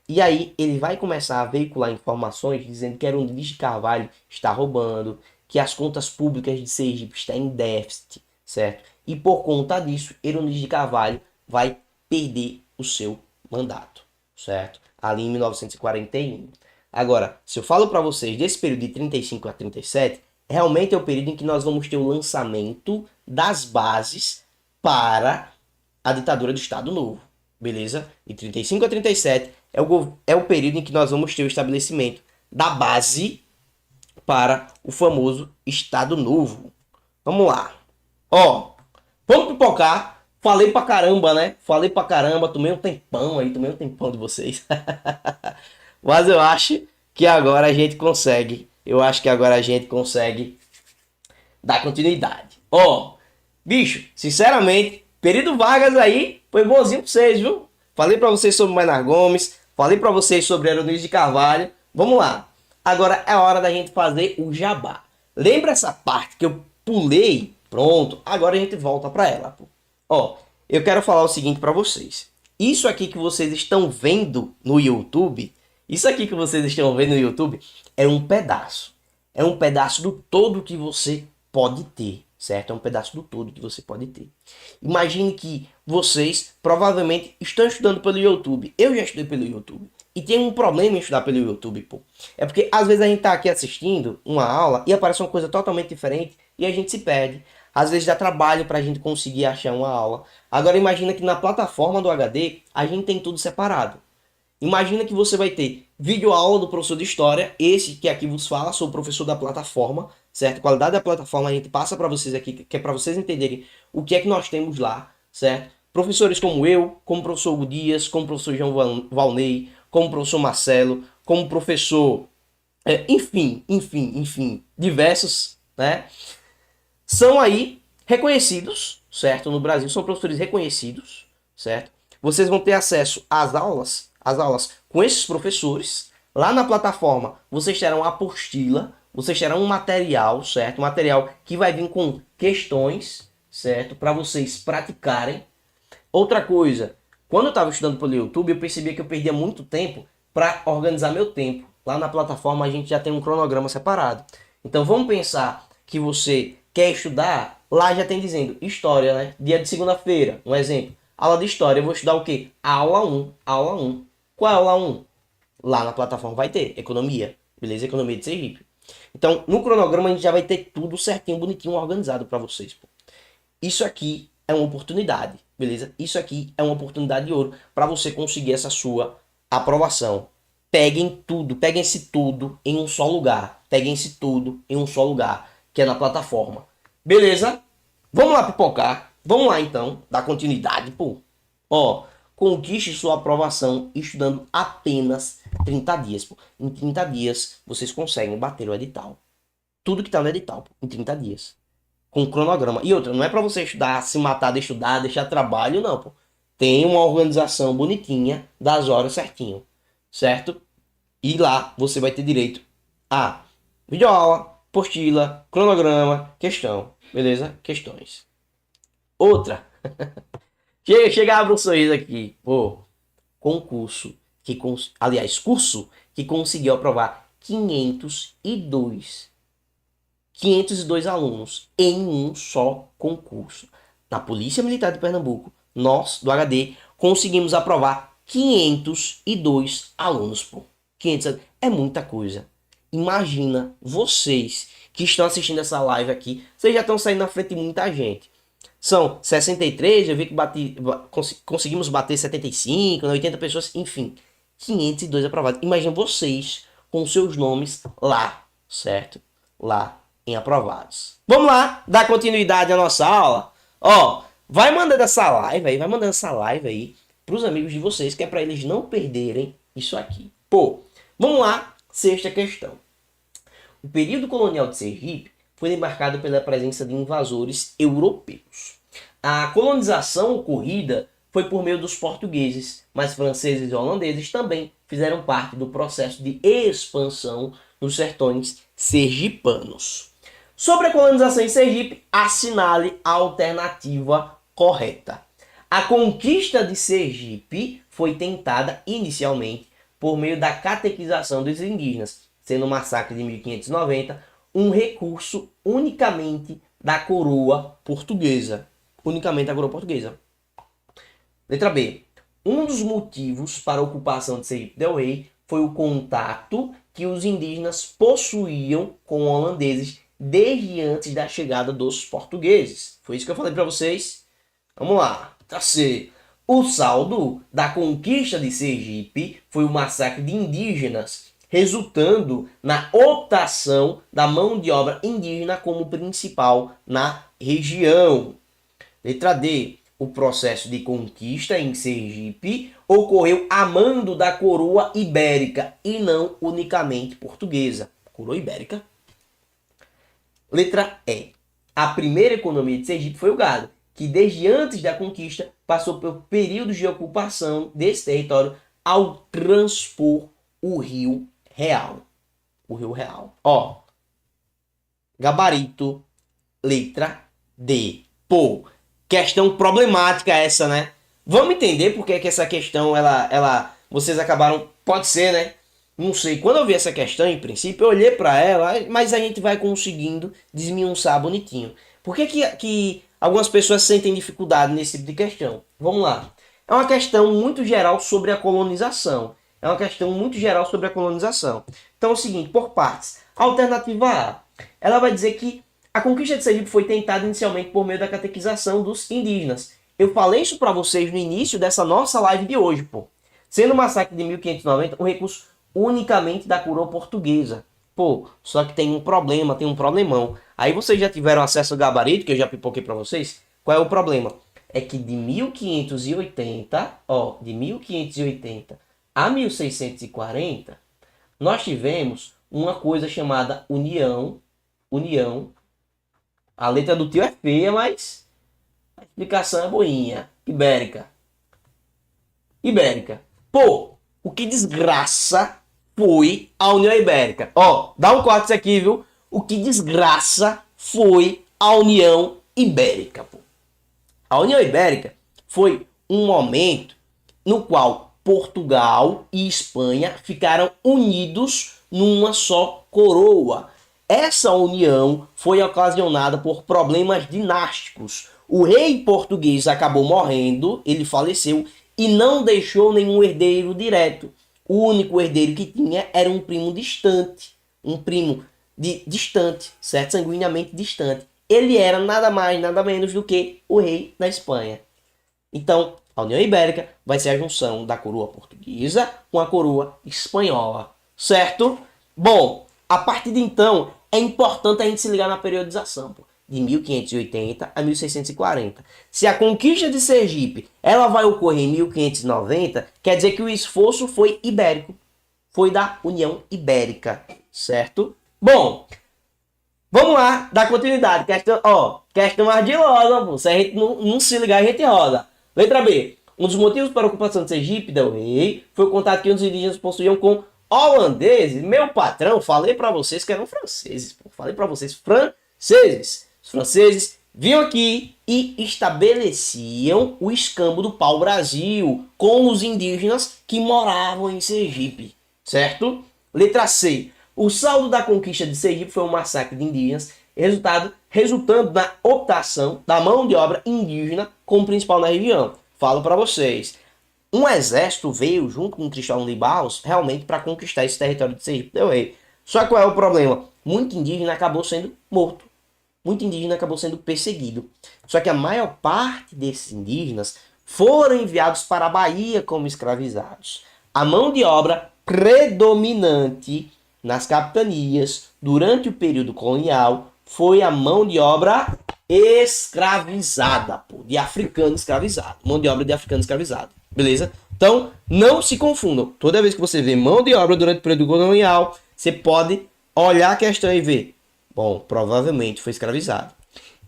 E aí ele vai começar a veicular informações dizendo que Heronísio de Carvalho está roubando, que as contas públicas de Sergipe estão em déficit, certo? E por conta disso, Heronísio de Carvalho vai perder o seu mandato, certo? Ali em 1941. Agora, se eu falo para vocês desse período de 35 a 37, realmente é o período em que nós vamos ter o lançamento das bases para a ditadura do Estado Novo, beleza? De 35 a 37 é o período em que nós vamos ter o estabelecimento da base para o famoso Estado Novo. Vamos lá. Ó, vamos pipocar. Falei pra caramba, né? Falei pra caramba, tomei um tempão de vocês. Mas eu acho que agora a gente consegue. Dar continuidade. Ó, bicho, sinceramente, período Vargas aí foi bonzinho pra vocês, viu? Falei pra vocês sobre Maynard Gomes, falei pra vocês sobre Heronísio de Carvalho. Vamos lá. Agora é hora da gente fazer o jabá. Lembra essa parte que eu pulei? Pronto, agora a gente volta pra ela, pô. Ó, eu quero falar o seguinte pra vocês. Isso aqui que vocês estão vendo no YouTube, é um pedaço. É um pedaço do todo que você pode ter, certo? É um pedaço do todo que você pode ter. Imagine que vocês provavelmente estão estudando pelo YouTube. Eu já estudei pelo YouTube. E tem um problema em estudar pelo YouTube, pô. É porque às vezes a gente tá aqui assistindo uma aula e aparece uma coisa totalmente diferente e a gente se perde. Às vezes dá trabalho pra gente conseguir achar uma aula. Agora imagina que na plataforma do HD a gente tem tudo separado. Imagina que você vai ter videoaula do professor de história, esse que aqui vos fala, sou o professor da plataforma, certo? A qualidade da plataforma a gente passa para vocês aqui, que é para vocês entenderem o que é que nós temos lá, certo? Professores como eu, como o professor Hugo Dias, como o professor João Valnei, como o professor Marcelo, como o professor... enfim, diversos, né? São aí reconhecidos, certo? No Brasil são professores reconhecidos, certo? Vocês vão ter acesso às aulas com esses professores. Lá na plataforma vocês terão a apostila, vocês terão um material, certo? Um material que vai vir com questões, certo? Para vocês praticarem. Outra coisa, quando eu estava estudando pelo YouTube, eu percebia que eu perdia muito tempo para organizar meu tempo. Lá na plataforma a gente já tem um cronograma separado. Então vamos pensar que você quer estudar, lá já tem dizendo história, né? Dia de segunda-feira, um exemplo. Aula de história, eu vou estudar o quê? Aula 1. Qual é a aula 1? Lá na plataforma vai ter economia, beleza? Economia de Sergipe. Então, no cronograma a gente já vai ter tudo certinho, bonitinho, organizado para vocês, pô. Isso aqui é uma oportunidade, beleza? Isso aqui é uma oportunidade de ouro para você conseguir essa sua aprovação. Peguem esse tudo em um só lugar. Que é na plataforma. Beleza? Vamos lá pipocar. Vamos lá então, dar continuidade, pô. Ó, conquiste sua aprovação estudando apenas 30 dias, pô. Em 30 dias vocês conseguem bater o edital. Tudo que tá no edital, pô, em 30 dias. Com cronograma. E outra, não é pra você estudar, se matar de estudar, deixar trabalho, não, pô. Tem uma organização bonitinha das horas certinho, certo? E lá você vai ter direito a videoaula, apostila, cronograma, questão, beleza? Questões. Outra. chega, abre um sorriso aqui. Pô, curso que conseguiu aprovar 502 alunos em um só concurso. Na Polícia Militar de Pernambuco, nós, do HD, conseguimos aprovar 502 alunos, pô. 500 é muita coisa. Imagina vocês que estão assistindo essa live aqui, vocês já estão saindo na frente de muita gente. São 63, eu vi que conseguimos bater 75, 80 pessoas, enfim. 502 aprovados. Imagina vocês com seus nomes lá, certo? Lá em aprovados. Vamos lá, dar continuidade à nossa aula. Ó, vai mandando essa live aí pros amigos de vocês, que é para eles não perderem isso aqui. Pô, vamos lá, sexta questão. O período colonial de Sergipe foi demarcado pela presença de invasores europeus. A colonização ocorrida foi por meio dos portugueses, mas franceses e holandeses também fizeram parte do processo de expansão nos sertões sergipanos. Sobre a colonização em Sergipe, assinale a alternativa correta. A conquista de Sergipe foi tentada inicialmente por meio da catequização dos indígenas, sendo o massacre de 1590 um recurso unicamente da coroa portuguesa. Unicamente da coroa portuguesa. Letra B. Um dos motivos para a ocupação de Sergipe del Rei foi o contato que os indígenas possuíam com holandeses desde antes da chegada dos portugueses. Foi isso que eu falei para vocês. Vamos lá. Tá C. O saldo da conquista de Sergipe foi o massacre de indígenas, resultando na optação da mão de obra indígena como principal na região. Letra D. O processo de conquista em Sergipe ocorreu a mando da coroa ibérica e não unicamente portuguesa. Coroa ibérica. Letra E. A primeira economia de Sergipe foi o gado, que desde antes da conquista passou por períodos de ocupação desse território ao transpor o Rio Real. O Rio Real. Ó. Gabarito. Letra D. Pô, questão problemática essa, né? Vamos entender por que essa questão, vocês acabaram, pode ser, né? Não sei, quando eu vi essa questão, em princípio, eu olhei para ela, mas a gente vai conseguindo desmiuçar bonitinho. Por que algumas pessoas sentem dificuldade nesse tipo de questão? Vamos lá. É uma questão muito geral sobre a colonização. Então é o seguinte, por partes. A alternativa A, ela vai dizer que a conquista de Sergipe foi tentada inicialmente por meio da catequização dos indígenas. Eu falei isso para vocês no início dessa nossa live de hoje, pô. Sendo o massacre de 1590 um recurso unicamente da coroa portuguesa. Pô, só que tem um problemão. Aí vocês já tiveram acesso ao gabarito, que eu já pipoquei para vocês. Qual é o problema? É que de 1580 a 1640, nós tivemos uma coisa chamada União. A letra do tio é feia, mas a explicação é boinha. Ibérica. Pô, o que desgraça foi a União Ibérica. Ó, dá um corte isso aqui, viu? O que desgraça foi a União Ibérica, pô. A União Ibérica foi um momento no qual Portugal e Espanha ficaram unidos numa só coroa. Essa união foi ocasionada por problemas dinásticos. O rei português acabou morrendo, ele faleceu e não deixou nenhum herdeiro direto. O único herdeiro que tinha era um primo distante, certo? Sanguineamente distante. Ele era nada mais, nada menos do que o rei da Espanha. Então, a União Ibérica vai ser a junção da coroa portuguesa com a coroa espanhola, certo? Bom, a partir de então, é importante a gente se ligar na periodização, pô, de 1580 a 1640. Se a conquista de Sergipe ela vai ocorrer em 1590, quer dizer que o esforço foi ibérico, foi da União Ibérica, certo? Bom, vamos lá, dar continuidade. Questão ardilosa, pô. Se a gente não se ligar, a gente roda. Letra B. Um dos motivos para a ocupação de Sergipe del Rei foi o contato que os indígenas possuíam com holandeses. Meu patrão, falei para vocês que eram franceses. Falei para vocês, franceses. Os franceses vinham aqui e estabeleciam o escambo do pau-brasil com os indígenas que moravam em Sergipe, certo? Letra C. O saldo da conquista de Sergipe foi um massacre de indígenas, resultando na optação da mão de obra indígena como principal na região. Falo para vocês. Um exército veio junto com Cristóvão de Barros realmente para conquistar esse território de Sergipe del Rei. Só que qual é o problema? Muito indígena acabou sendo morto. Muito indígena acabou sendo perseguido. Só que a maior parte desses indígenas foram enviados para a Bahia como escravizados. A mão de obra predominante nas capitanias durante o período colonial foi a mão de obra escravizada, pô, de africano escravizado. Mão de obra de africano escravizado, beleza? Então, não se confundam. Toda vez que você vê mão de obra durante o período colonial, você pode olhar a questão e ver, bom, provavelmente foi escravizado.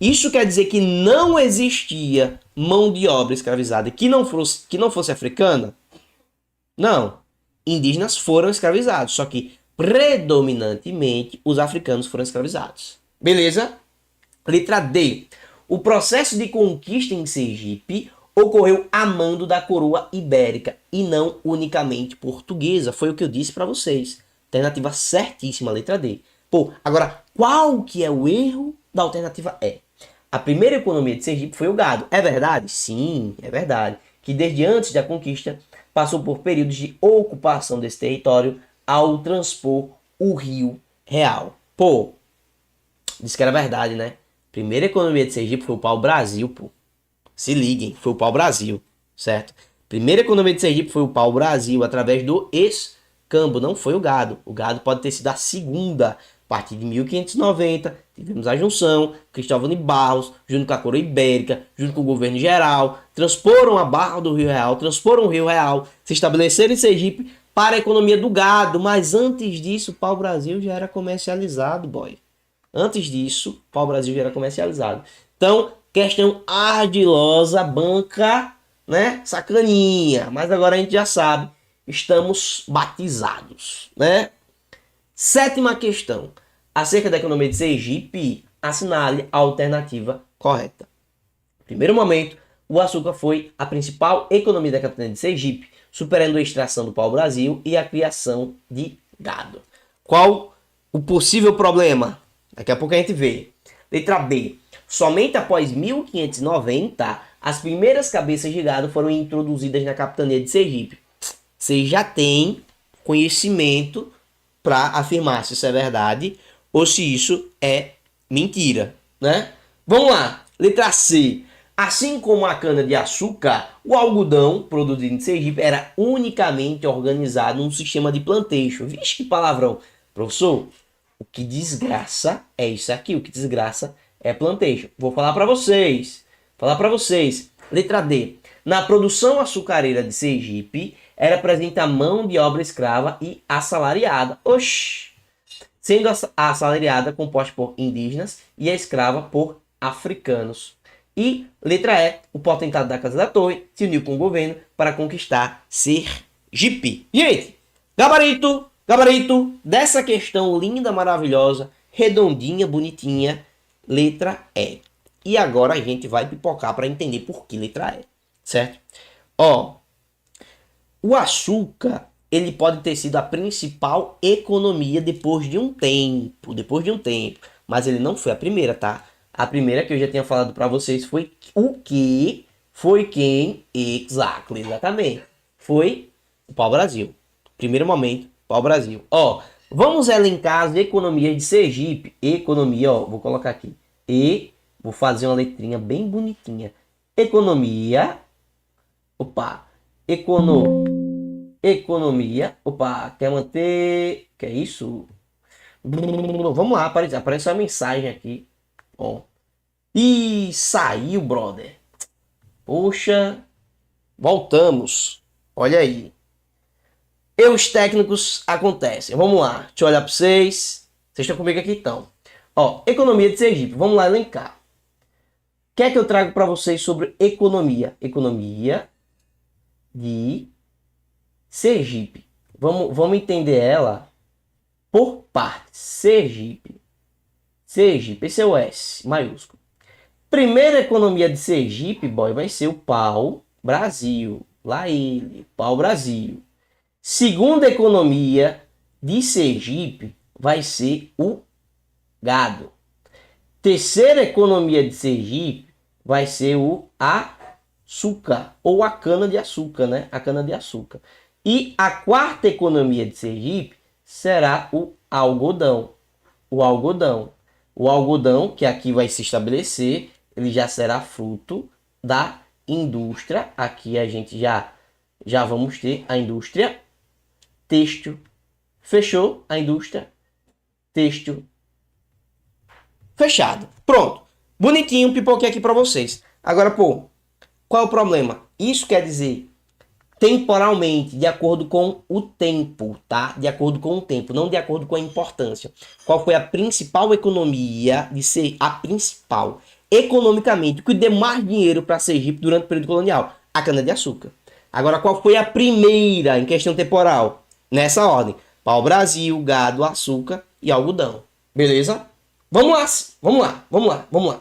Isso quer dizer que não existia mão de obra escravizada que não fosse africana? Não. Indígenas foram escravizados, só que predominantemente os africanos foram escravizados. Beleza? Letra D. O processo de conquista em Sergipe ocorreu a mando da coroa ibérica e não unicamente portuguesa. Foi o que eu disse para vocês. Alternativa certíssima, letra D. Pô, agora, qual que é o erro da alternativa E? A primeira economia de Sergipe foi o gado. É verdade? Sim, é verdade. Que desde antes da conquista passou por períodos de ocupação desse território ao transpor o Rio Real. Pô, disse que era verdade, né? Primeira economia de Sergipe foi o pau-brasil, pô. Se liguem, foi o pau-brasil, certo? Primeira economia de Sergipe foi o pau-brasil através do escambo, não foi o gado. O gado pode ter sido a segunda. A partir de 1590, tivemos a junção, Cristóvão de Barros, junto com a coroa ibérica, junto com o governo geral, transporam a barra do Rio Real, transporam o Rio Real, se estabeleceram em Sergipe para a economia do gado. Mas antes disso, o pau-brasil já era comercializado, boy. Antes disso, o pau-brasil já era comercializado. Então, questão ardilosa, banca, né? Sacaninha. Mas agora a gente já sabe, estamos batizados, né? Sétima questão. Acerca da economia de Sergipe, assinale a alternativa correta. Primeiro momento, o açúcar foi a principal economia da capitania de Sergipe, superando a extração do pau-brasil e a criação de gado. Qual o possível problema? Daqui a pouco a gente vê. Letra B. Somente após 1590, as primeiras cabeças de gado foram introduzidas na capitania de Sergipe. Você já tem conhecimento para afirmar se isso é verdade ou se isso é mentira, né? Vamos lá. Letra C. Assim como a cana-de-açúcar, o algodão produzido em Sergipe era unicamente organizado num sistema de plantation. Vixe, que palavrão. Professor, o que desgraça é isso aqui. O que desgraça é plantation. Vou falar para vocês. Letra D. Na produção açucareira de Sergipe, era presente a mão de obra escrava e assalariada. Oxi! Sendo a assalariada composta por indígenas e a escrava por africanos. E, letra E, o potentado da Casa da Torre se uniu com o governo para conquistar Sergipe. Gente, gabarito dessa questão linda, maravilhosa, redondinha, bonitinha, letra E. E agora a gente vai pipocar para entender por que letra E, certo? Ó, o açúcar, ele pode ter sido a principal economia depois de um tempo, mas ele não foi a primeira, tá? A primeira que eu já tinha falado para vocês foi o que? Foi quem? Exatamente. Foi o pau-brasil. Primeiro momento, pau-brasil. Ó, vamos elencar as economias de Sergipe. Economia, ó, vou colocar aqui. Vou fazer uma letrinha bem bonitinha. Economia. Opa. Economia. Opa, quer manter... Que é isso? Vamos lá, apareceu a mensagem aqui. Ó. Ih, saiu, brother. Poxa. Voltamos. Olha aí. Erros técnicos acontecem. Vamos lá. Deixa eu olhar para vocês. Vocês estão comigo aqui então. Ó, economia de Sergipe. Vamos lá elencar. O que é que eu trago para vocês sobre economia? Economia de Sergipe. Vamos entender ela por partes. Sergipe, esse é o S maiúsculo. Primeira economia de Sergipe, boy, vai ser o pau-brasil. Lá ele, pau-brasil. Segunda economia de Sergipe vai ser o gado. Terceira economia de Sergipe vai ser o açúcar, ou a cana-de-açúcar, né? A cana-de-açúcar. E a quarta economia de Sergipe será o algodão. O algodão, que aqui vai se estabelecer, ele já será fruto da indústria. Aqui a gente já vamos ter a indústria têxtil. Fechou a indústria têxtil. Fechado. Pronto. Bonitinho, pipoquei aqui para vocês. Agora, pô, qual é o problema? Isso quer dizer temporalmente, de acordo com o tempo, tá? De acordo com o tempo, não de acordo com a importância. Qual foi a principal economia de ser a principal? Economicamente, o que deu mais dinheiro para Sergipe durante o período colonial? A cana-de-açúcar. Agora, qual foi a primeira em questão temporal? Nessa ordem: pau-brasil, gado, açúcar e algodão. Beleza? Vamos lá, vamos lá, vamos lá, vamos lá.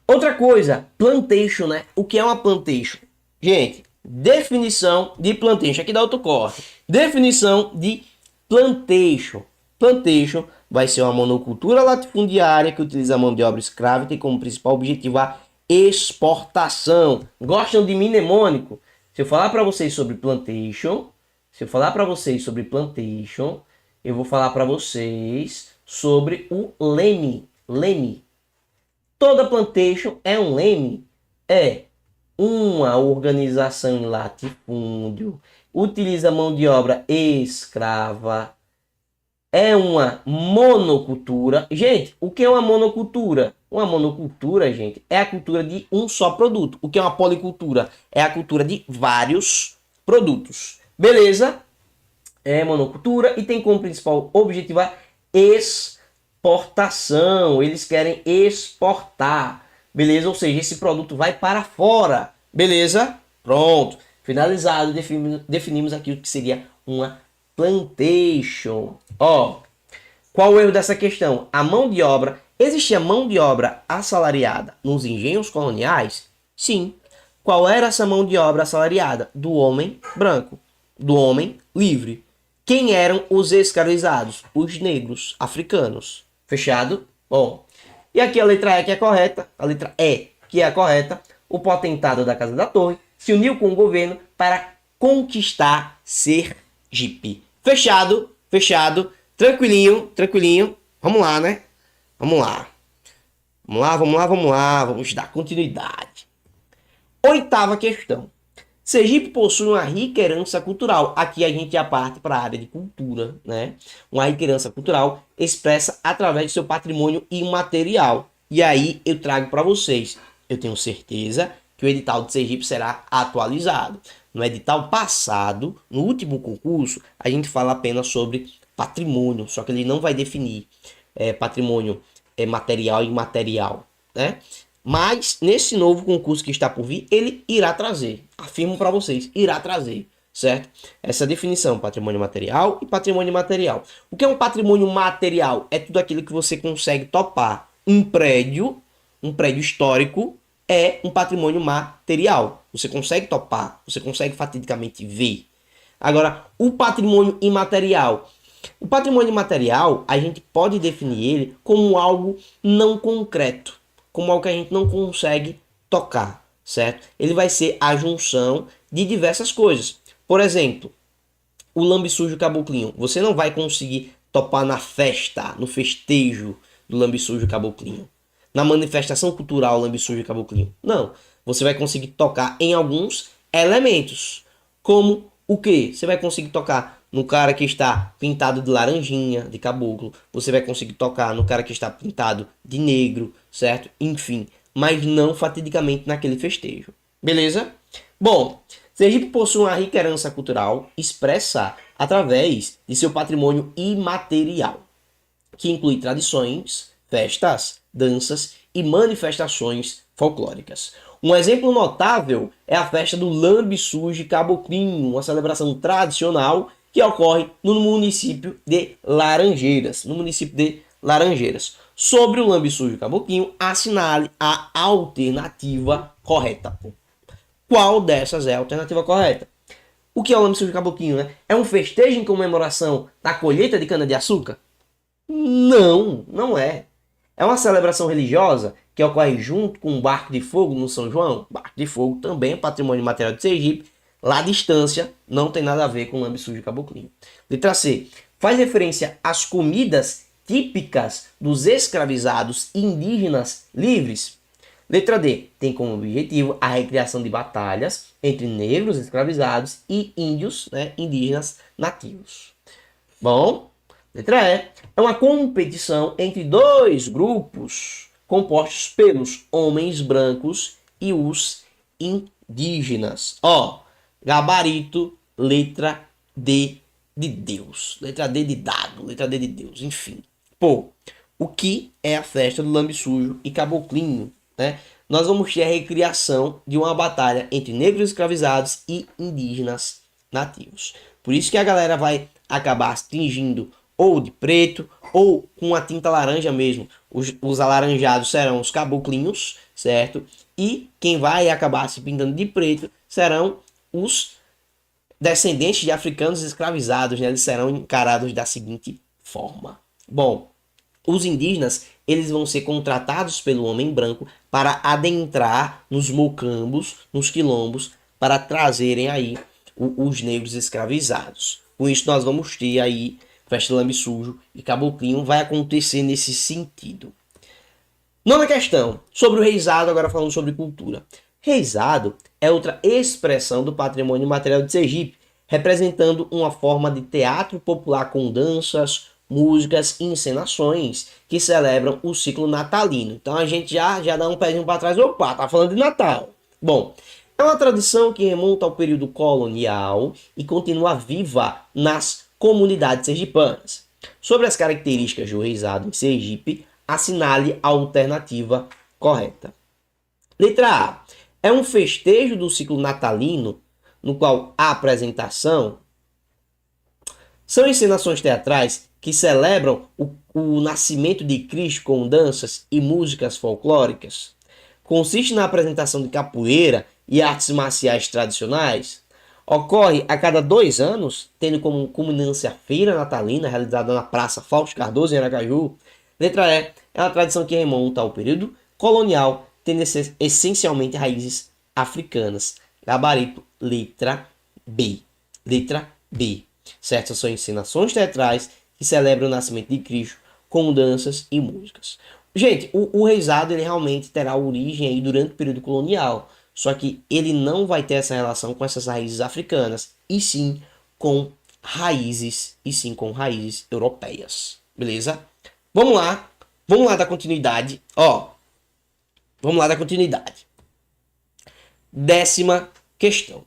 Outra coisa, plantation, né? O que é uma plantation? Gente, definição de plantation. Aqui dá outro corte. Definição de plantation. Plantation vai ser uma monocultura latifundiária que utiliza a mão de obra escrava e tem como principal objetivo a exportação. Gostam de mnemônico? Se eu falar para vocês sobre plantation, eu vou falar para vocês sobre o leme. Leme. Toda plantation é um leme? É uma organização em latifúndio, utiliza mão de obra escrava, é uma monocultura. Gente, o que é uma monocultura? Uma monocultura, gente, é a cultura de um só produto. O que é uma policultura? É a cultura de vários produtos. Beleza? É monocultura e tem como principal objetivo a exportação. Eles querem exportar. Beleza? Ou seja, esse produto vai para fora. Beleza? Pronto. Finalizado, definimos aqui o que seria uma plantation. Ó, qual o erro dessa questão? A mão de obra. Existia mão de obra assalariada nos engenhos coloniais? Sim. Qual era essa mão de obra assalariada? Do homem branco. Do homem livre. Quem eram os escravizados? Os negros africanos. Fechado? Bom. E aqui a letra E que é correta, a letra E que é a correta, o potentado da Casa da Torre se uniu com o governo para conquistar Sergipe. Fechado, fechado, tranquilinho, tranquilinho. Vamos lá, né? Vamos lá. Vamos dar continuidade. Oitava questão. Sergipe possui uma rica herança cultural. Aqui a gente já parte para a área de cultura, né? Uma rica herança cultural expressa através do seu patrimônio imaterial. E aí eu trago para vocês. Eu tenho certeza que o edital de Sergipe será atualizado. No edital passado, no último concurso, a gente fala apenas sobre patrimônio, só que ele não vai definir patrimônio material e imaterial, né? Mas nesse novo concurso que está por vir, ele irá trazer, afirmo para vocês, irá trazer, certo? Essa definição, patrimônio material e patrimônio imaterial. O que é um patrimônio material? É tudo aquilo que você consegue topar. Um prédio histórico é um patrimônio material. Você consegue topar, você consegue fatidicamente ver. Agora, o patrimônio imaterial. O patrimônio imaterial, a gente pode definir ele como algo não concreto, como algo que a gente não consegue tocar, certo? Ele vai ser a junção de diversas coisas. Por exemplo, o lambe sujo caboclinho. Você não vai conseguir topar na festa, no festejo do lambe sujo caboclinho. Na manifestação cultural lambe sujo caboclinho. Não. Você vai conseguir tocar em alguns elementos. Como o quê? Você vai conseguir tocar no cara que está pintado de laranjinha, de caboclo. Você vai conseguir tocar no cara que está pintado de negro, certo? Enfim, mas não fatidicamente naquele festejo. Beleza? Bom, Sergipe possui uma rica herança cultural expressa através de seu patrimônio imaterial, que inclui tradições, festas, danças e manifestações folclóricas. Um exemplo notável é a festa do Lambe Sujo Caboclinho, uma celebração tradicional que ocorre no município de Laranjeiras. Sobre o Lambe Sujo Caboclinho, assinale a alternativa correta. Qual dessas é a alternativa correta? O que é o Lambe Sujo Caboclinho, né? É um festejo em comemoração da colheita de cana-de-açúcar? Não, não é. É uma celebração religiosa que ocorre junto com um barco de fogo no São João. Barco de fogo também é patrimônio material de Sergipe. Lá à distância, não tem nada a ver com lambe sujo caboclinho. Letra C. Faz referência às comidas típicas dos escravizados indígenas livres. Letra D. Tem como objetivo a recriação de batalhas entre negros escravizados e índios, né, indígenas nativos. Bom, Letra E. É uma competição entre dois grupos compostos pelos homens brancos e os indígenas. Ó, gabarito, letra D de Deus. Letra D de dado, letra D de Deus, enfim. Pô, o que é a festa do Lambe Sujo e Caboclinho, né? Nós vamos ter a recriação de uma batalha entre negros escravizados e indígenas nativos. Por isso que a galera vai acabar se tingindo ou de preto ou com a tinta laranja mesmo. Os alaranjados serão os caboclinhos, certo? E quem vai acabar se pintando de preto serão os descendentes de africanos escravizados, né? Eles serão encarados da seguinte forma. Bom, os indígenas, eles vão ser contratados pelo homem branco para adentrar nos mocambos, nos quilombos, para trazerem aí os negros escravizados. Com isso nós vamos ter aí festa Lambe Sujo e Caboclinho, vai acontecer nesse sentido. Nona questão, sobre o reizado, agora falando sobre cultura. Reizado é outra expressão do patrimônio material de Sergipe, representando uma forma de teatro popular com danças, músicas e encenações que celebram o ciclo natalino. Então a gente já dá um pezinho para trás, opa, tá falando de Natal. Bom, é uma tradição que remonta ao período colonial e continua viva nas comunidades sergipanas. Sobre as características do reizado em Sergipe, assinale a alternativa correta. Letra A. É um festejo do ciclo natalino, no qual a apresentação são encenações teatrais que celebram o nascimento de Cristo com danças e músicas folclóricas. Consiste na apresentação de capoeira e artes marciais tradicionais. Ocorre a cada 2 anos, tendo como culminância a feira natalina, realizada na Praça Fausto Cardoso, em Aracaju. Letra E. É uma tradição que remonta ao período colonial, tendo essencialmente raízes africanas. Gabarito, letra B. Letra B. Certo? São encenações teatrais que celebram o nascimento de Cristo com danças e músicas. Gente, o reizado ele realmente terá origem aí durante o período colonial. Só que ele não vai ter essa relação com essas raízes africanas, e sim com raízes europeias. Beleza? Vamos lá dar continuidade. Vamos lá dar continuidade. 10ª questão.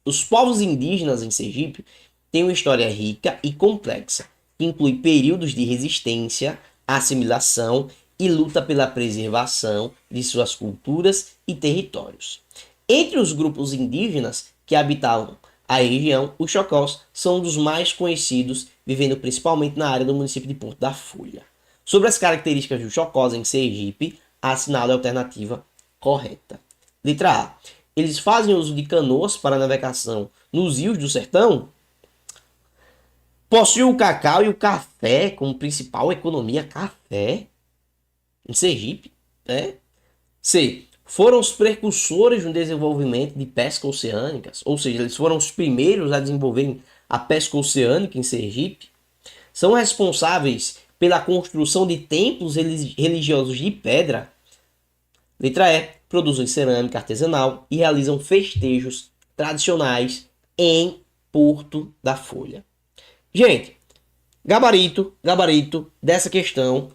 Os povos indígenas em Sergipe têm uma história rica e complexa, que inclui períodos de resistência, assimilação e luta pela preservação de suas culturas e territórios. Entre os grupos indígenas que habitavam a região, os Chocós são um dos mais conhecidos, vivendo principalmente na área do município de Porto da Folha. Sobre as características dos Chocós em Sergipe, assinale a alternativa correta. Letra A. Eles fazem uso de canoas para navegação nos rios do sertão. Possuem o cacau e o café como principal economia. Café em Sergipe, né? C. Foram os precursores no desenvolvimento de pesca oceânicas, ou seja, eles foram os primeiros a desenvolverem a pesca oceânica em Sergipe. São responsáveis pela construção de templos religiosos de pedra. Letra E. Produzem cerâmica artesanal e realizam festejos tradicionais em Porto da Folha. Gente, gabarito dessa questão,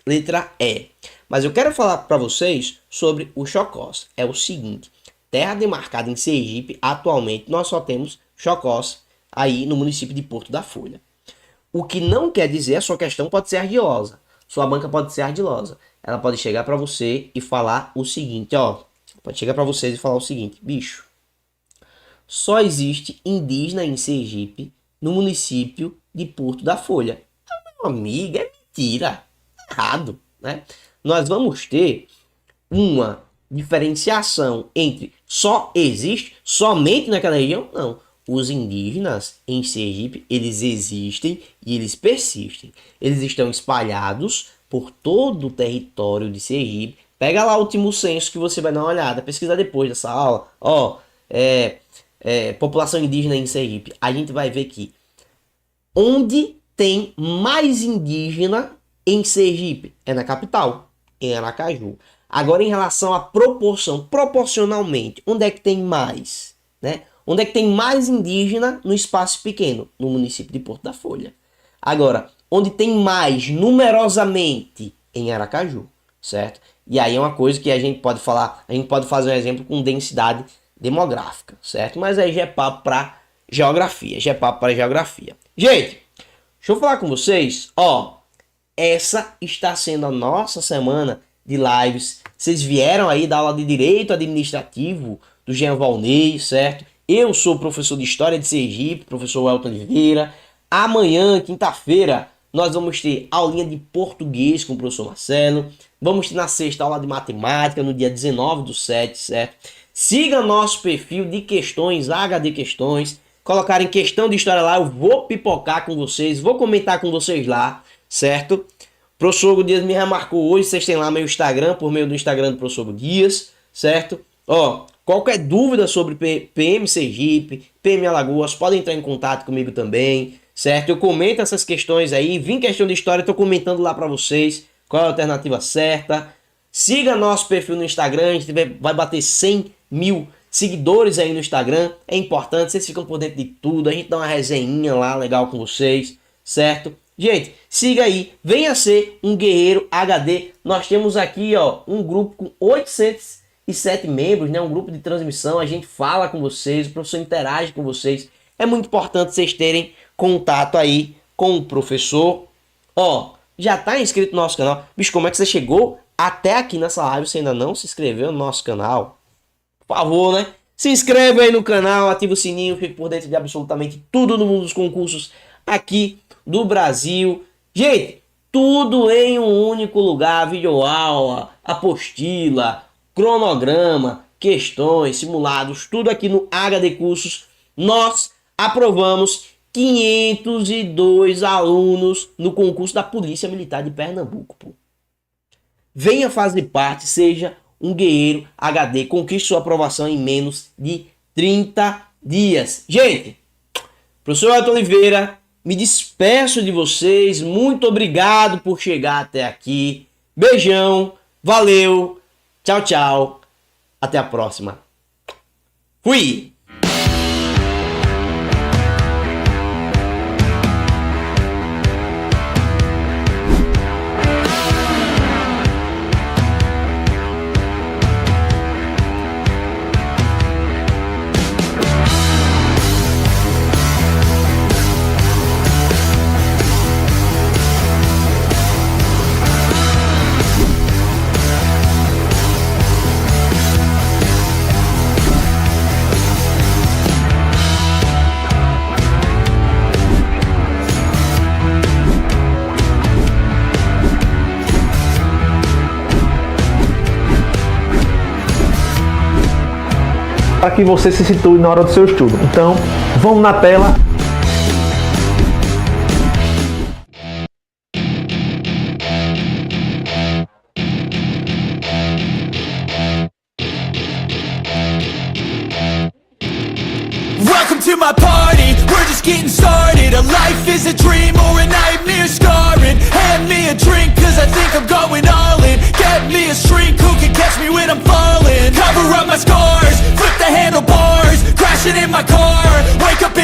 letra E. Mas eu quero falar para vocês sobre os Chocós. É o seguinte, terra demarcada em Sergipe, atualmente nós só temos Chocós aí no município de Porto da Folha. O que não quer dizer a sua questão pode ser ardilosa. Sua banca pode ser ardilosa. Ela pode chegar para você e falar o seguinte, pode chegar para vocês e falar o seguinte, bicho, só existe indígena em Sergipe no município de Porto da Folha. Meu amigo, é mentira. Errado, né? Nós vamos ter uma diferenciação entre só existe somente naquela região? Não. Os indígenas em Sergipe, eles existem e eles persistem. Eles estão espalhados por todo o território de Sergipe. Pega lá o último censo que você vai dar uma olhada, pesquisa depois dessa aula. População indígena em Sergipe. A gente vai ver que onde tem mais indígena em Sergipe é na capital, em Aracaju. Agora, em relação à proporção, proporcionalmente, onde é que tem mais, né? Onde é que tem mais indígena no espaço pequeno? No município de Porto da Folha. Agora, onde tem mais numerosamente em Aracaju, certo? E aí é uma coisa que a gente pode falar, a gente pode fazer um exemplo com densidade demográfica, certo? Mas aí já é papo para geografia, Gente, deixa eu falar com vocês, ó, essa está sendo a nossa semana de lives. Vocês vieram aí da aula de Direito Administrativo do Jean Valnei, certo? Eu sou professor de História de Sergipe, professor Welton Oliveira. Amanhã, quinta-feira, nós vamos ter aulinha de português com o professor Marcelo. Vamos ter na sexta aula de matemática, no dia 19/7, certo? Siga nosso perfil de questões, HD Questões. Colocarem questão de história lá, eu vou pipocar com vocês, vou comentar com vocês lá, certo? O professor Hugo Dias me remarcou hoje, vocês têm lá meu Instagram, por meio do Instagram do professor Hugo Dias, certo? Ó, qualquer dúvida sobre PM Sergipe, PM Alagoas, podem entrar em contato comigo também, certo? Eu comento essas questões aí, vim questão de história, tô comentando lá pra vocês qual é a alternativa certa. Siga nosso perfil no Instagram, a gente vai bater 100 mil seguidores aí no Instagram, é importante, vocês ficam por dentro de tudo, a gente dá uma resenhinha lá legal com vocês, certo? Gente, siga aí, venha ser um guerreiro HD. Nós temos aqui, ó, um grupo com 807 membros, né? Um grupo de transmissão, a gente fala com vocês, o professor interage com vocês. É muito importante vocês terem contato aí com o professor. Ó, já tá inscrito no nosso canal. Bicho, como é que você chegou até aqui nessa live? Você ainda não se inscreveu no nosso canal? Por favor, né? Se inscreve aí no canal, ativa o sininho, fique por dentro de absolutamente tudo no mundo dos concursos aqui do Brasil. Gente, tudo em um único lugar, videoaula, apostila, cronograma, questões, simulados, tudo aqui no HD Cursos. Nós aprovamos 502 alunos no concurso da Polícia Militar de Pernambuco, pô. Venha fazer parte, seja um guerreiro HD, conquiste sua aprovação em menos de 30 dias. Gente, professor Welton Oliveira, me despeço de vocês, muito obrigado por chegar até aqui. Beijão, valeu, tchau, tchau, até a próxima. Fui! Para que você se situe na hora do seu estudo. Então, vamos na tela. Welcome to my party, we're just getting started. A life is a dream or a nightmare scarring. Hand me a drink cause I think I'm going all in. Get me a shrink who can catch me when I'm falling. Cover up my scars.